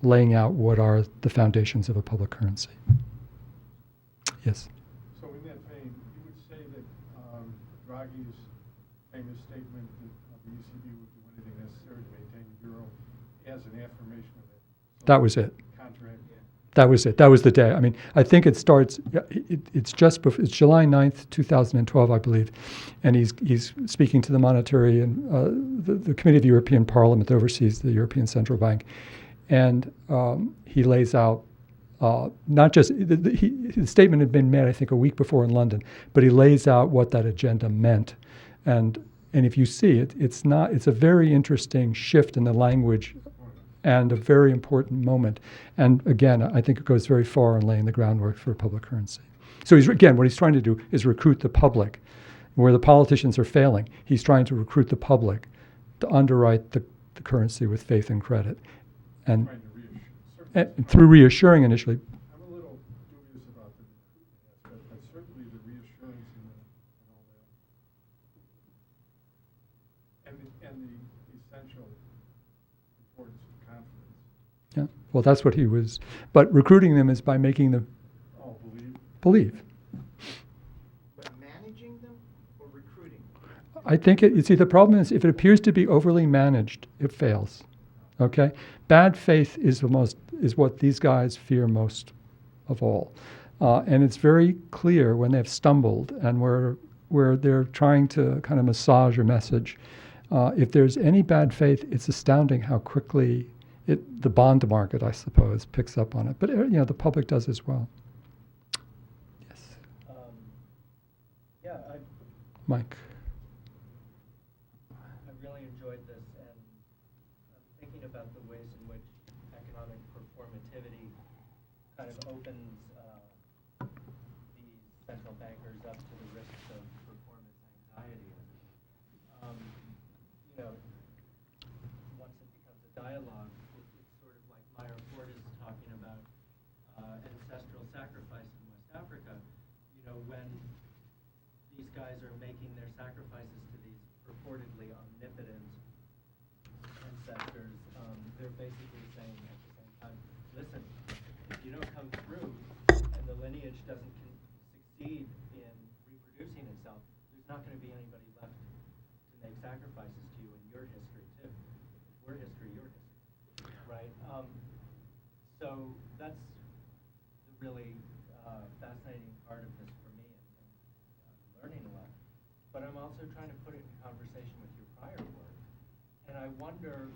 B: laying out what are the foundations of a public currency. Yes?
E: So in that vein, you would say that Draghi's famous statement that the ECB would do anything necessary to maintain the euro as an affirmation of that.
B: That was it.
E: Contract.
B: That was it. That was the day. I mean, I think it starts, it's just before, it's July 9th, 2012, I believe, and he's speaking to the monetary and the Committee of the European Parliament that oversees the European Central Bank. And he lays out not just, his statement had been made, I think, a week before in London, but he lays out what that agenda meant. And if you see it, it's a very interesting shift in the language and a very important moment. And again, I think it goes very far in laying the groundwork for a public currency. So what he's trying to do is recruit the public Where the politicians are failing, he's trying to recruit the public to underwrite the currency with faith and credit. And,
E: Trying to reassure. Certainly,
B: and through reassuring initially.
E: I'm a little dubious about the recruitment aspect, but certainly the reassurance and all that. And the essential importance of confidence.
B: Yeah, well, that's what he was. But recruiting them is by making them
E: Oh,
B: believe.
D: But managing them or recruiting them?
B: I think you see, the problem is if it appears to be overly managed, it fails. Okay, bad faith is what these guys fear most of all, and it's very clear when they've stumbled and where they're trying to kind of massage a message. If there's any bad faith, it's astounding how quickly the bond market, I suppose, picks up on it. But the public does as well. Yes,
F: Yeah,
B: Mike.
F: I really enjoyed this, and I'm thinking about the ways in which economic performativity kind of opens these central bankers up to the risks of performance anxiety. Once it becomes a dialogue, it's sort of like Meyer Ford is talking about ancestral sacrifice in West Africa. When these guys are making their sacrifices to these purportedly omnipotent ancestors, they're basically saying at the same time, listen, if you don't come through and the lineage doesn't succeed in reproducing itself, there's not going to be anybody left to make sacrifices to you in your history too. If we're history, you're history, right? So that's the really fascinating part of this for me, and learning a lot. But I'm also trying to put it in conversation with your prior work, and I wonder,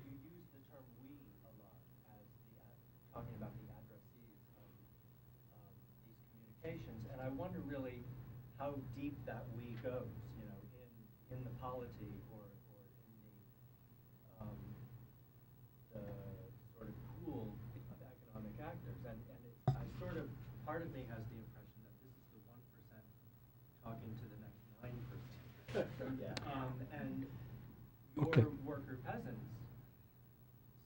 F: you use the term "we" a lot as talking about the addressees of these communications, and I wonder really how deep that "we" goes, in the polity or in the sort of pool of economic actors, and part of me has the impression that this is the 1% talking to the next 9%.
D: Yeah.
F: And your
B: Okay.
F: worker peasants,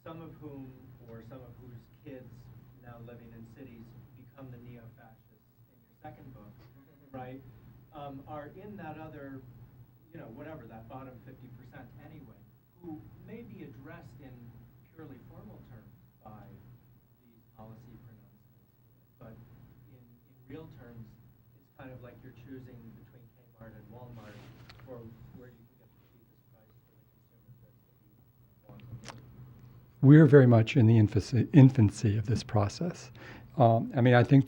F: some of whose kids now living in cities become the neo-fascists in your second book, right, are in that other, whatever, that bottom 50% anyway, who may be addressed in purely formal terms by these policy pronouncements, but in real terms, it's kind of like you're choosing between Kmart and Walmart for where you can get the cheapest price for the consumer goods that you want to use.
B: We're very much in the infancy of this process. I think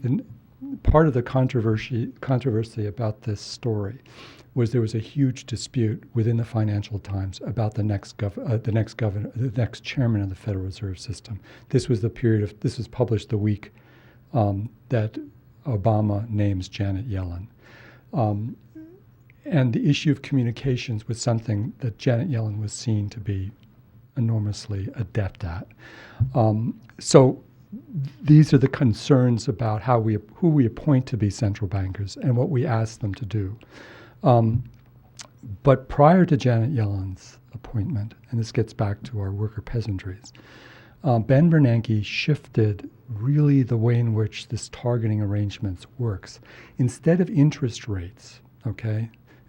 B: part of the controversy about this story was there was a huge dispute within the Financial Times about the next chairman of the Federal Reserve System. This was published the week that Obama names Janet Yellen. And the issue of communications was something that Janet Yellen was seen to be enormously adept at. So these are the concerns about who we appoint to be central bankers and what we ask them to do. But prior to Janet Yellen's appointment, and this gets back to our worker peasantries, Ben Bernanke shifted really the way in which this targeting arrangements works. Instead of interest rates,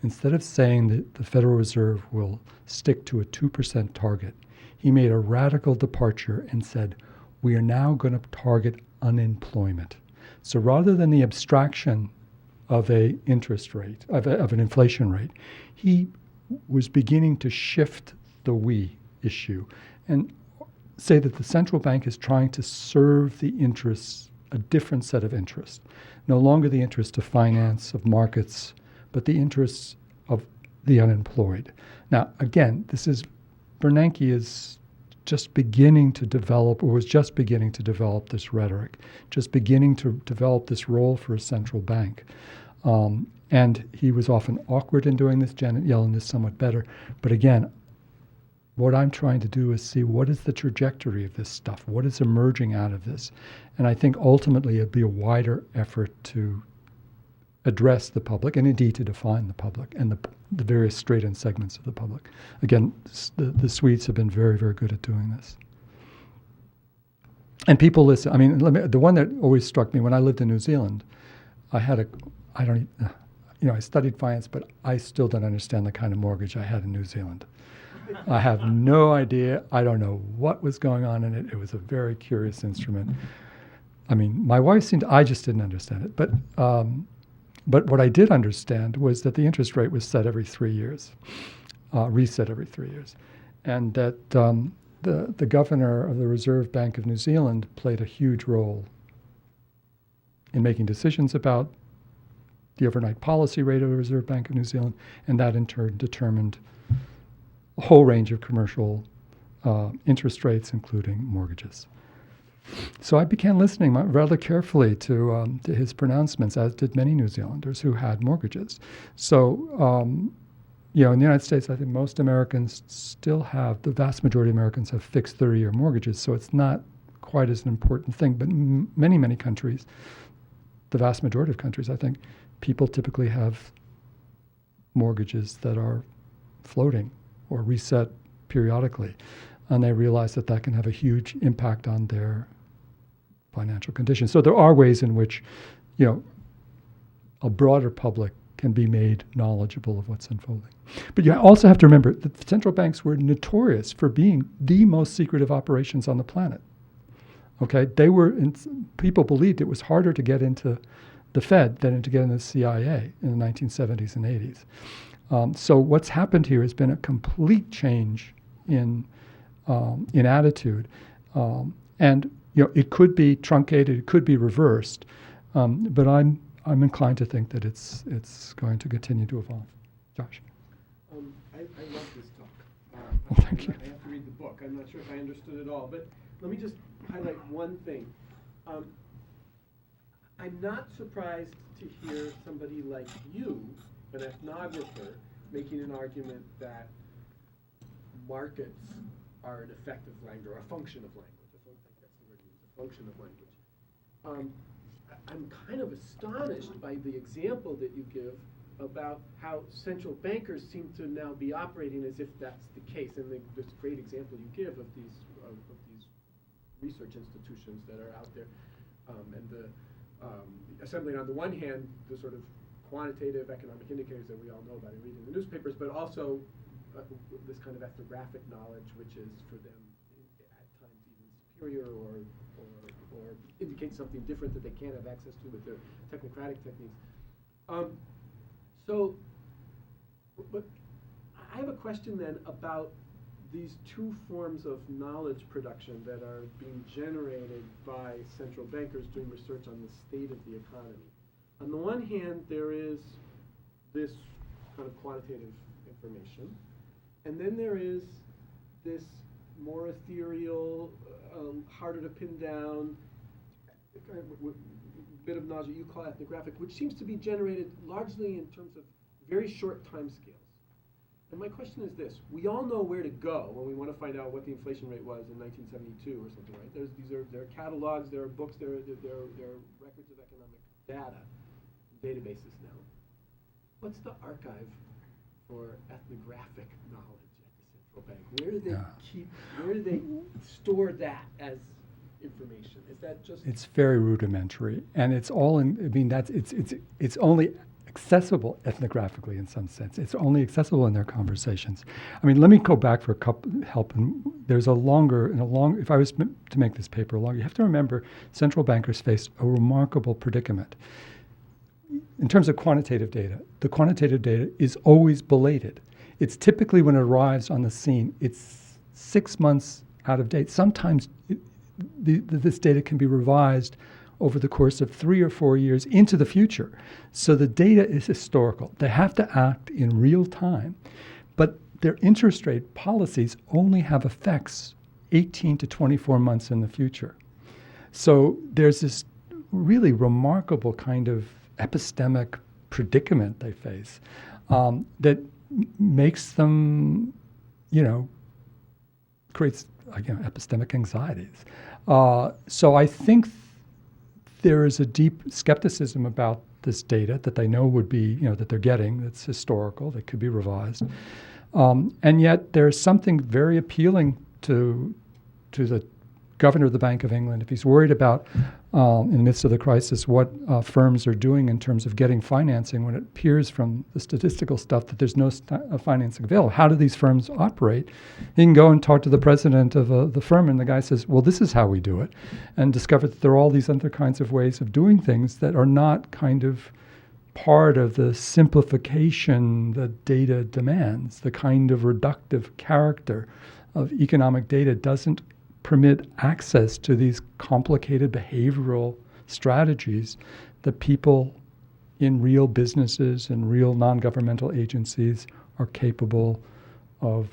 B: instead of saying that the Federal Reserve will stick to a 2% target, he made a radical departure and said, we are now going to target unemployment. So rather than the abstraction of an interest rate, of an inflation rate, he was beginning to shift the "we" issue and say that the central bank is trying to serve the interests, a different set of interests, no longer the interest of finance, of markets, but the interests of the unemployed. Now, again, Bernanke is just beginning to develop, or was just beginning to develop this rhetoric, just beginning to develop this role for a central bank. And he was often awkward in doing this. Janet Yellen is somewhat better. But again, what I'm trying to do is see what is the trajectory of this stuff, what is emerging out of this. And I think ultimately it'd be a wider effort to address the public and indeed to define the public and the various straight-in segments of the public. Again, the Swedes have been very, very good at doing this. And people listen. I mean, the one that always struck me when I lived in New Zealand, I studied finance, but I still don't understand the kind of mortgage I had in New Zealand. I have no idea. I don't know what was going on in it. It was a very curious instrument. I mean, my wife I just didn't understand it. But what I did understand was that the interest rate was set every 3 years, reset every 3 years, and that the governor of the Reserve Bank of New Zealand played a huge role in making decisions about the overnight policy rate of the Reserve Bank of New Zealand, and that in turn determined a whole range of commercial interest rates, including mortgages. So I began listening rather carefully to his pronouncements, as did many New Zealanders who had mortgages. So, in the United States, I think most Americans still have, the vast majority of Americans have fixed 30-year mortgages, so it's not quite as an important thing. But many, many countries, the vast majority of countries, I think, people typically have mortgages that are floating or reset periodically, and they realize that can have a huge impact on their financial condition. So there are ways in which, a broader public can be made knowledgeable of what's unfolding. But you also have to remember that central banks were notorious for being the most secretive operations on the planet. Okay, people believed it was harder to get into the Fed than to get into the CIA in the 1970s and 80s. So what's happened here has been a complete change in attitude, and it could be truncated, it could be reversed, but I'm inclined to think that it's going to continue to evolve. Josh.
A: I love this talk.
B: Well, thank you.
A: I have to read the book. I'm not sure if I understood it all, but let me just highlight one thing. I'm not surprised to hear somebody like you, an ethnographer, making an argument that markets are an effect of language, or a function of language. I don't think that's the word used, a function of language. I'm kind of astonished by the example that you give about how central bankers seem to now be operating as if that's the case. And this great example you give of these research institutions that are out there, and the assembling on the one hand the sort of quantitative economic indicators that we all know about and read in the newspapers, but also this kind of ethnographic knowledge, which is for them at times even superior or indicates something different that they can't have access to with their technocratic techniques. But I have a question then about these two forms of knowledge production that are being generated by central bankers doing research on the state of the economy. On the one hand, there is this kind of quantitative information, and then there is this more ethereal, harder to pin down, bit of knowledge that you call ethnographic, which seems to be generated largely in terms of very short time scales. And my question is this: we all know where to go when we want to find out what the inflation rate was in 1972 or something, right? There are catalogs, there are books, there are records of economic data, databases now. What's the archive for ethnographic knowledge at the central bank? Where do they store that as information? Is that just?
B: It's very rudimentary, and it's all in. I mean, it's only accessible ethnographically in some sense. It's only accessible in their conversations. I mean, let me go back for a couple help. And there's if I was to make this paper longer, you have to remember central bankers faced a remarkable predicament. In terms of quantitative data, the quantitative data is always belated. It's typically when it arrives on the scene, it's 6 months out of date. Sometimes this data can be revised over the course of 3 or 4 years into the future. So the data is historical. They have to act in real time, but their interest rate policies only have effects 18 to 24 months in the future. So there's this really remarkable kind of epistemic predicament they face that makes them, creates epistemic anxieties. So I think there is a deep skepticism about this data that they know would be, that they're getting, that's historical, that could be revised. And yet there's something very appealing to the governor of the Bank of England, if he's worried about, in the midst of the crisis, what firms are doing in terms of getting financing, when it appears from the statistical stuff that there's no financing available. How do these firms operate? He can go and talk to the president of the firm, and the guy says, well, this is how we do it, and discover that there are all these other kinds of ways of doing things that are not kind of part of the simplification that data demands. The kind of reductive character of economic data doesn't permit access to these complicated behavioral strategies that people in real businesses and real non-governmental agencies are capable of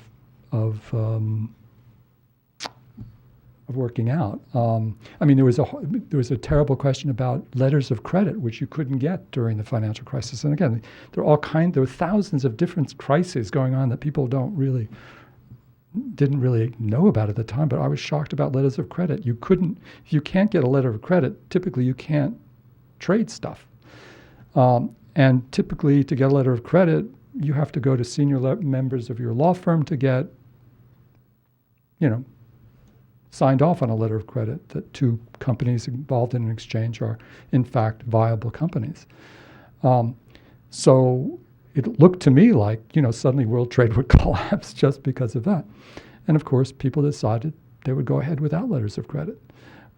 B: working out. I mean, there was a terrible question about letters of credit, which you couldn't get during the financial crisis. And again, there were thousands of different crises going on that people didn't really know about at the time, but I was shocked about letters of credit. If you can't get a letter of credit, typically you can't trade stuff. And typically to get a letter of credit, you have to go to senior members of your law firm to get, signed off on a letter of credit that two companies involved in an exchange are in fact viable companies. So it looked to me like, suddenly world trade would collapse just because of that. And of course, people decided they would go ahead without letters of credit,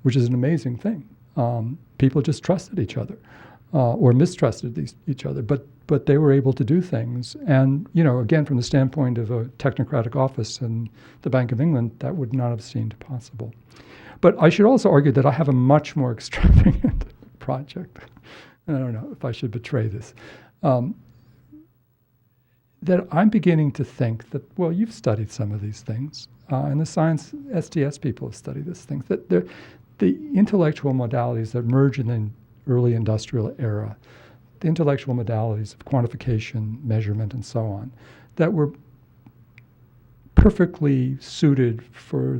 B: which is an amazing thing. People just trusted each other or mistrusted each other, but they were able to do things. And, again, from the standpoint of a technocratic office in the Bank of England, that would not have seemed possible. But I should also argue that I have a much more extravagant project. I don't know if I should betray this. That I'm beginning to think that, well, you've studied some of these things, and the science STS people have studied these things, that the intellectual modalities that emerged in the early industrial era, the intellectual modalities of quantification, measurement, and so on, that were perfectly suited for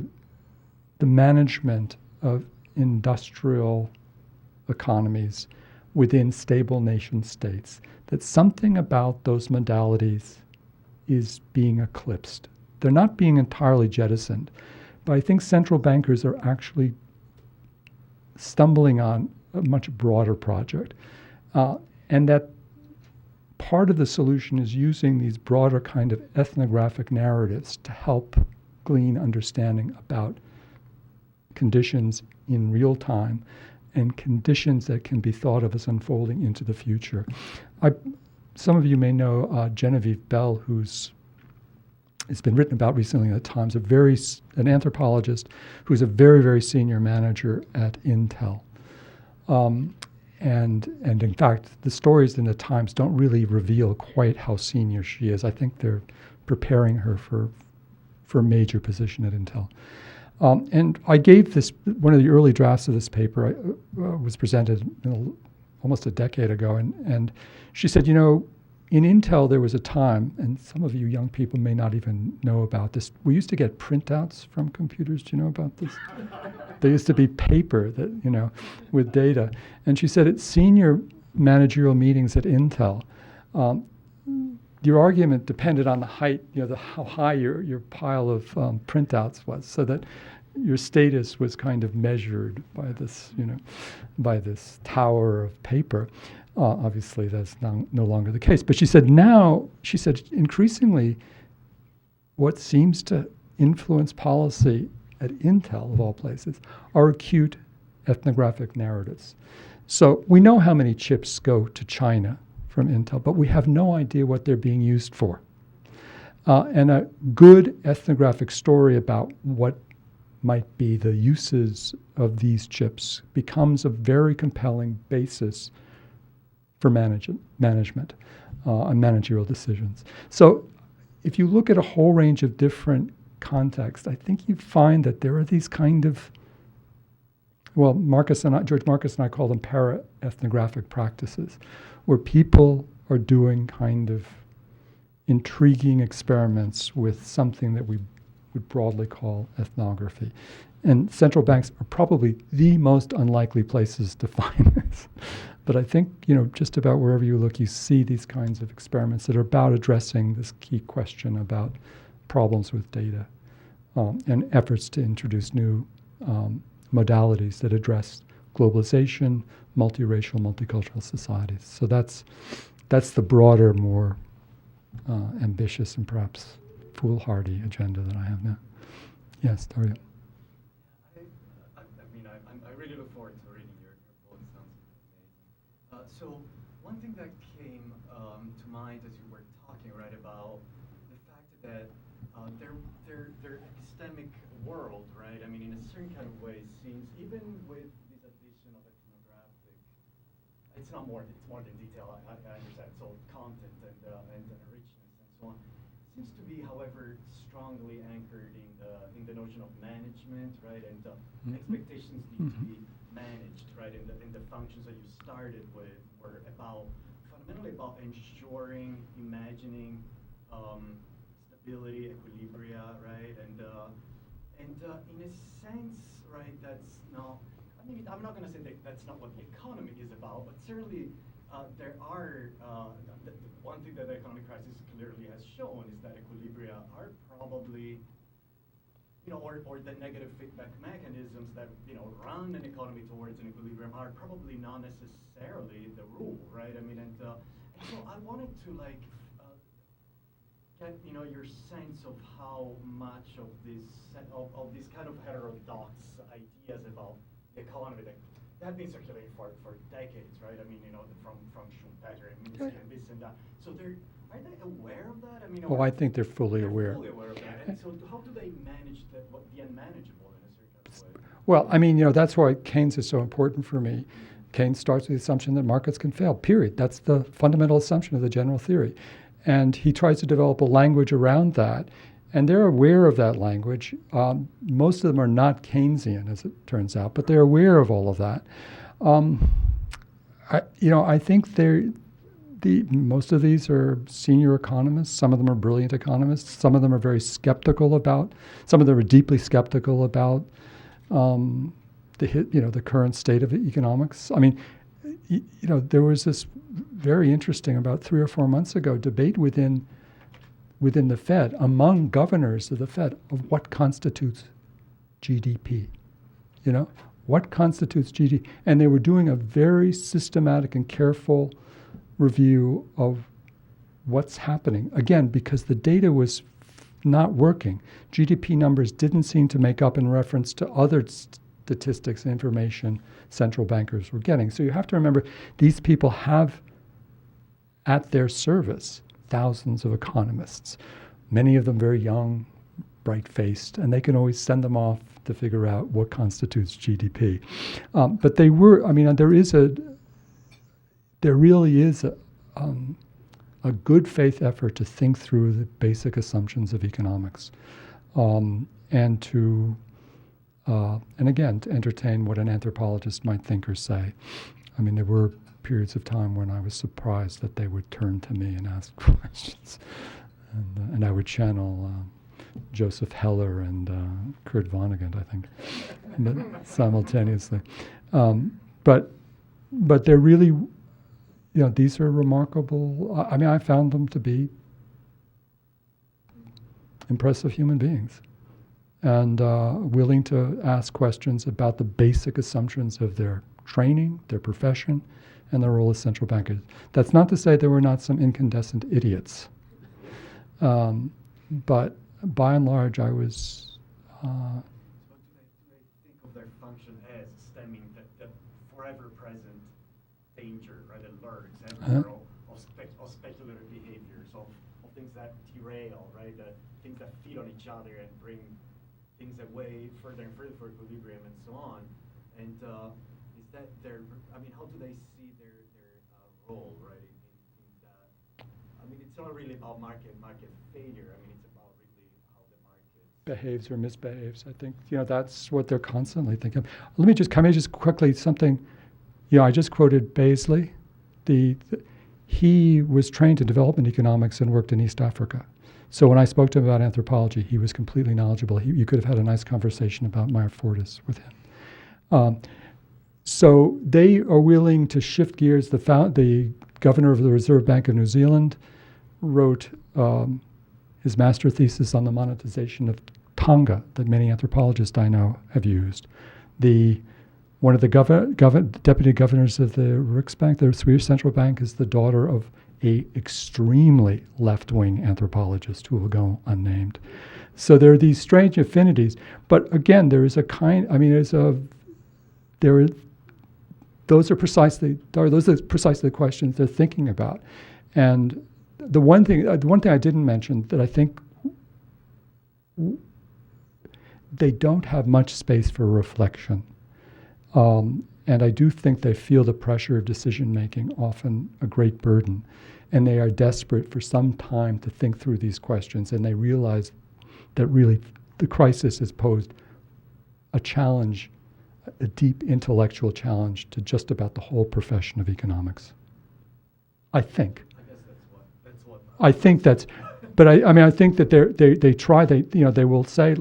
B: the management of industrial economies within stable nation states, that something about those modalities is being eclipsed. They're not being entirely jettisoned, but I think central bankers are actually stumbling on a much broader project. And that part of the solution is using these broader kind of ethnographic narratives to help glean understanding about conditions in real time and conditions that can be thought of as unfolding into the future. Some of you may know Genevieve Bell, it's been written about recently in the Times, an anthropologist who's a very, very senior manager at Intel. And in fact, the stories in the Times don't really reveal quite how senior she is. I think they're preparing her for a major position at Intel. And I gave one of the early drafts of this paper was presented almost a decade ago, and she said, in Intel there was a time, and some of you young people may not even know about this, we used to get printouts from computers. Do you know about this? There used to be paper that, with data. And she said at senior managerial meetings at Intel, your argument depended on the height, how high your pile of printouts was, so that your status was kind of measured by this, by this tower of paper. Obviously, that's no longer the case. But she said increasingly, what seems to influence policy at Intel, of all places, are acute ethnographic narratives. So we know how many chips go to China from Intel, but we have no idea what they're being used for. And a good ethnographic story about what might be the uses of these chips becomes a very compelling basis for management and managerial decisions. So if you look at a whole range of different contexts, I think you find that there are these kind of, well, George Marcus and I call them para-ethnographic practices, where people are doing kind of intriguing experiments with something that we would broadly call ethnography. And central banks are probably the most unlikely places to find this. But I think, just about wherever you look, you see these kinds of experiments that are about addressing this key question about problems with data, and efforts to introduce new modalities that address globalization, multiracial, multicultural societies. So that's the broader, more ambitious and perhaps foolhardy agenda that I have now. Yes, Dario.
C: I really look forward to reading your book. It sounds amazing. So one thing that came to mind as you were talking, right, about the fact that their epistemic world, right, I mean, in a certain kind of way, seems, even with this addition of ethnographic, it's more than detail, I understand, it's all content and richness and so on. It seems to be, however, strongly anchored in the notion of management, right, and expectations need to be managed, right, and the functions that you started with were fundamentally about ensuring, imagining stability, equilibria, right, and in a sense, right, that's not, I mean, I'm not going to say that that's not what the economy is about, but certainly there are, the one thing that the economic crisis clearly has shown is that equilibria are probably, or the negative feedback mechanisms that, run an economy towards an equilibrium are probably not necessarily the rule, right? I mean, and so I wanted to get, your sense of how much of this, of these kind of heterodox ideas about the economy that have been circulating for decades, right? I mean, from Schumpeter and Minsky and this and that. So are they aware of that? I mean,
B: I think they're fully aware.
C: Fully aware of that. And so how do they manage the unmanageable in a certain kind of way?
B: Well, I mean, that's why Keynes is so important for me. Keynes starts with the assumption that markets can fail, period. That's the fundamental assumption of the general theory. And he tries to develop a language around that. And they're aware of that language. Most of them are not Keynesian, as it turns out, but they're aware of all of that. I think most of these are senior economists. Some of them are brilliant economists. Some of them are very skeptical about. Some of them are deeply skeptical about the current state of economics. I mean, there was this very interesting, about 3 or 4 months ago, debate within the Fed, among governors of the Fed, of what constitutes GDP. What constitutes GDP? And they were doing a very systematic and careful review of what's happening. Again, because the data was not working. GDP numbers didn't seem to make up in reference to other statistics and information central bankers were getting. So you have to remember, these people have at their service thousands of economists, many of them very young, bright-faced, and they can always send them off to figure out what constitutes GDP. But they were, I mean, there really is a good faith effort to think through the basic assumptions of economics, and again, to entertain what an anthropologist might think or say. I mean, there were periods of time when I was surprised that they would turn to me and ask questions. And I would channel Joseph Heller and Kurt Vonnegut, I think, but simultaneously. But they're really, these are remarkable. I mean, I found them to be impressive human beings, and willing to ask questions about the basic assumptions of their training, their profession, and their role as central bankers. That's not to say there were not some incandescent idiots, but by and large, I was.
C: So do they think of their function as stemming the forever present danger, right, that lurks everywhere of speculative behaviors, of things that derail, right, things that feed on each other and bring things away further and further for equilibrium and so on. And is that how do they see their role, right, in that? I mean, it's not really about market failure. I mean, it's about really how the market
B: behaves or misbehaves. I think, that's what they're constantly thinking. Can I just quickly something, I just quoted Baisley. he was trained in development economics and worked in East Africa. So when I spoke to him about anthropology, he was completely knowledgeable. You could have had a nice conversation about Meyer Fortis with him. So they are willing to shift gears. The governor of the Reserve Bank of New Zealand wrote his master thesis on the monetization of Tonga that many anthropologists I know have used. One of the deputy governors of the Riksbank, the Swedish central bank, is the daughter of a extremely left-wing anthropologist who will go unnamed. So there are these strange affinities. But again, those are precisely the questions they're thinking about. And the one thing I didn't mention that I think they don't have much space for reflection. And I do think they feel the pressure of decision-making, often a great burden. And they are desperate for some time to think through these questions. And they realize that really the crisis has posed a challenge, a deep intellectual challenge to just about the whole profession of economics. I think.
C: I guess that's what.
B: I think that's, but I think that they will say,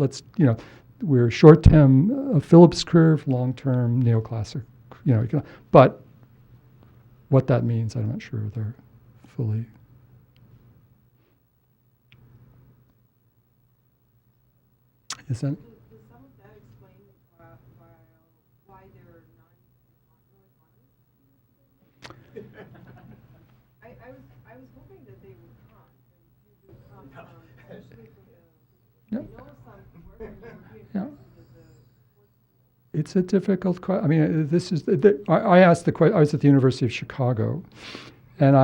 B: we're short-term Phillips curve, long-term neoclassic, but what that means, I'm not sure they're fully. Is that?
G: Does some of that explain why there are non-economists? I was hoping that they would come, especially
B: Yeah.
G: I know some work in European
B: Yeah.
G: countries
B: It's a difficult question. I mean, this is. I asked the question. I was at the University of Chicago, and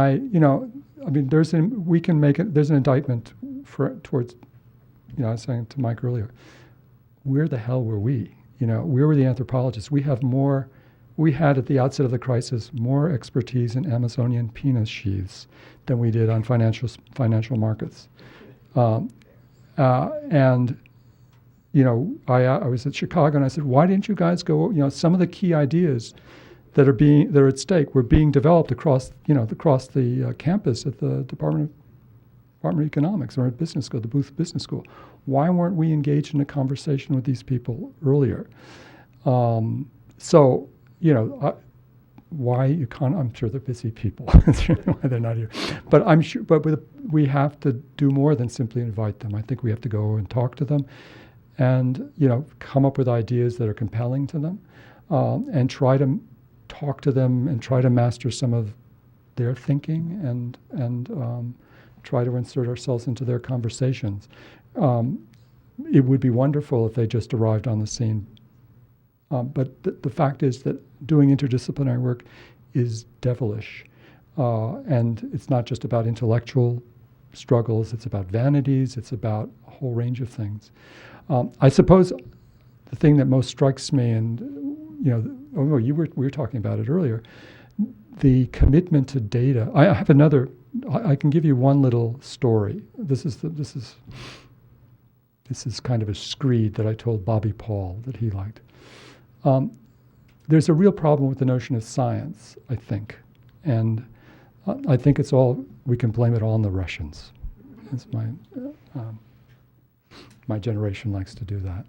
B: there's an indictment towards. I was saying to Mike earlier, where the hell were we? Where were the anthropologists? We had at the outset of the crisis more expertise in Amazonian penis sheaths than we did on financial markets, and. I was at Chicago and I said, why didn't you guys go, some of the key ideas that are at stake were being developed across the campus at the Department of Economics or at business school, the Booth Business School. Why weren't we engaged in a conversation with these people earlier? I'm sure they're busy people. That's really why they're not here. But we have to do more than simply invite them. I think we have to go and talk to them. And come up with ideas that are compelling to them, and try to talk to them and try to master some of their thinking and try to insert ourselves into their conversations. It would be wonderful if they just arrived on the scene. But the fact is that doing interdisciplinary work is devilish, and it's not just about intellectual struggles. It's about vanities. It's about a whole range of things. I suppose the thing that most strikes me, and we were talking about it earlier, the commitment to data. I have another. I can give you one little story. This is kind of a screed that I told Bobby Paul that he liked. There's a real problem with the notion of science, I think, and I think we can blame it all on the Russians. It's my generation likes to do that.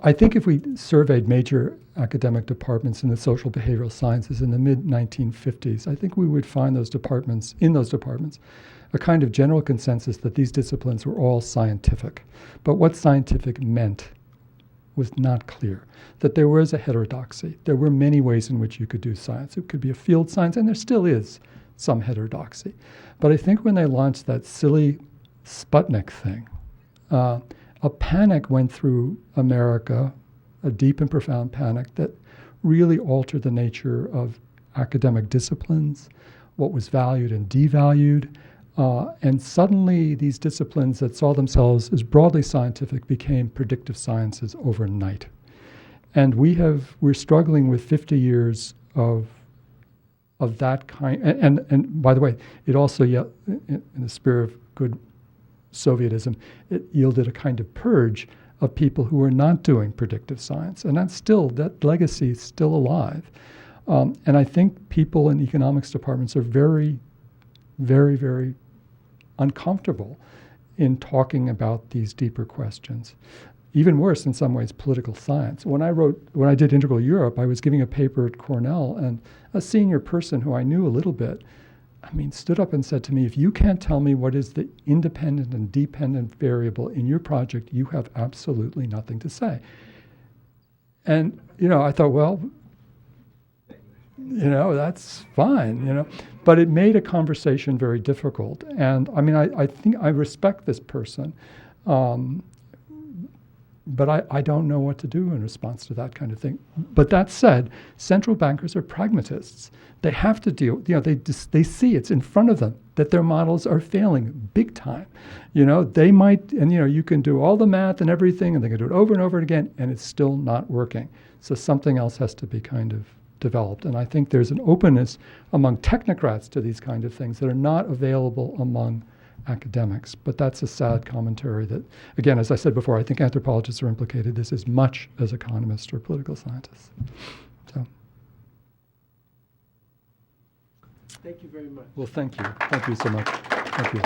B: I think if we surveyed major academic departments in the social behavioral sciences in the mid-1950s, I think we would find in those departments, a kind of general consensus that these disciplines were all scientific. But what scientific meant was not clear, that there was a heterodoxy. There were many ways in which you could do science. It could be a field science, and there still is some heterodoxy. But I think when they launched that silly Sputnik thing, a panic went through America, a deep and profound panic that really altered the nature of academic disciplines, what was valued and devalued, and suddenly these disciplines that saw themselves as broadly scientific became predictive sciences overnight. And we're struggling with 50 years of that kind, and by the way, it also, in the spirit of good Sovietism, it yielded a kind of purge of people who were not doing predictive science, and that legacy is still alive. And I think people in economics departments are very, very, very uncomfortable in talking about these deeper questions. Even worse, in some ways, political science. When I did Integral Europe, I was giving a paper at Cornell, and a senior person who I knew a little bit, stood up and said to me, if you can't tell me what is the independent and dependent variable in your project, you have absolutely nothing to say. And, I thought, well, that's fine, But it made a conversation very difficult. And I think I respect this person, but I don't know what to do in response to that kind of thing. But that said, central bankers are pragmatists. They have to deal, they see it's in front of them that their models are failing big time. They might, and you can do all the math and everything, and they can do it over and over again, and it's still not working. So something else has to be kind of developed. And I think there's an openness among technocrats to these kind of things that are not available among academics. But that's a sad commentary that, again, as I said before, I think anthropologists are implicated this as much as economists or political scientists. So.
A: Thank you very much.
B: Well, thank you. Thank you so much. Thank you.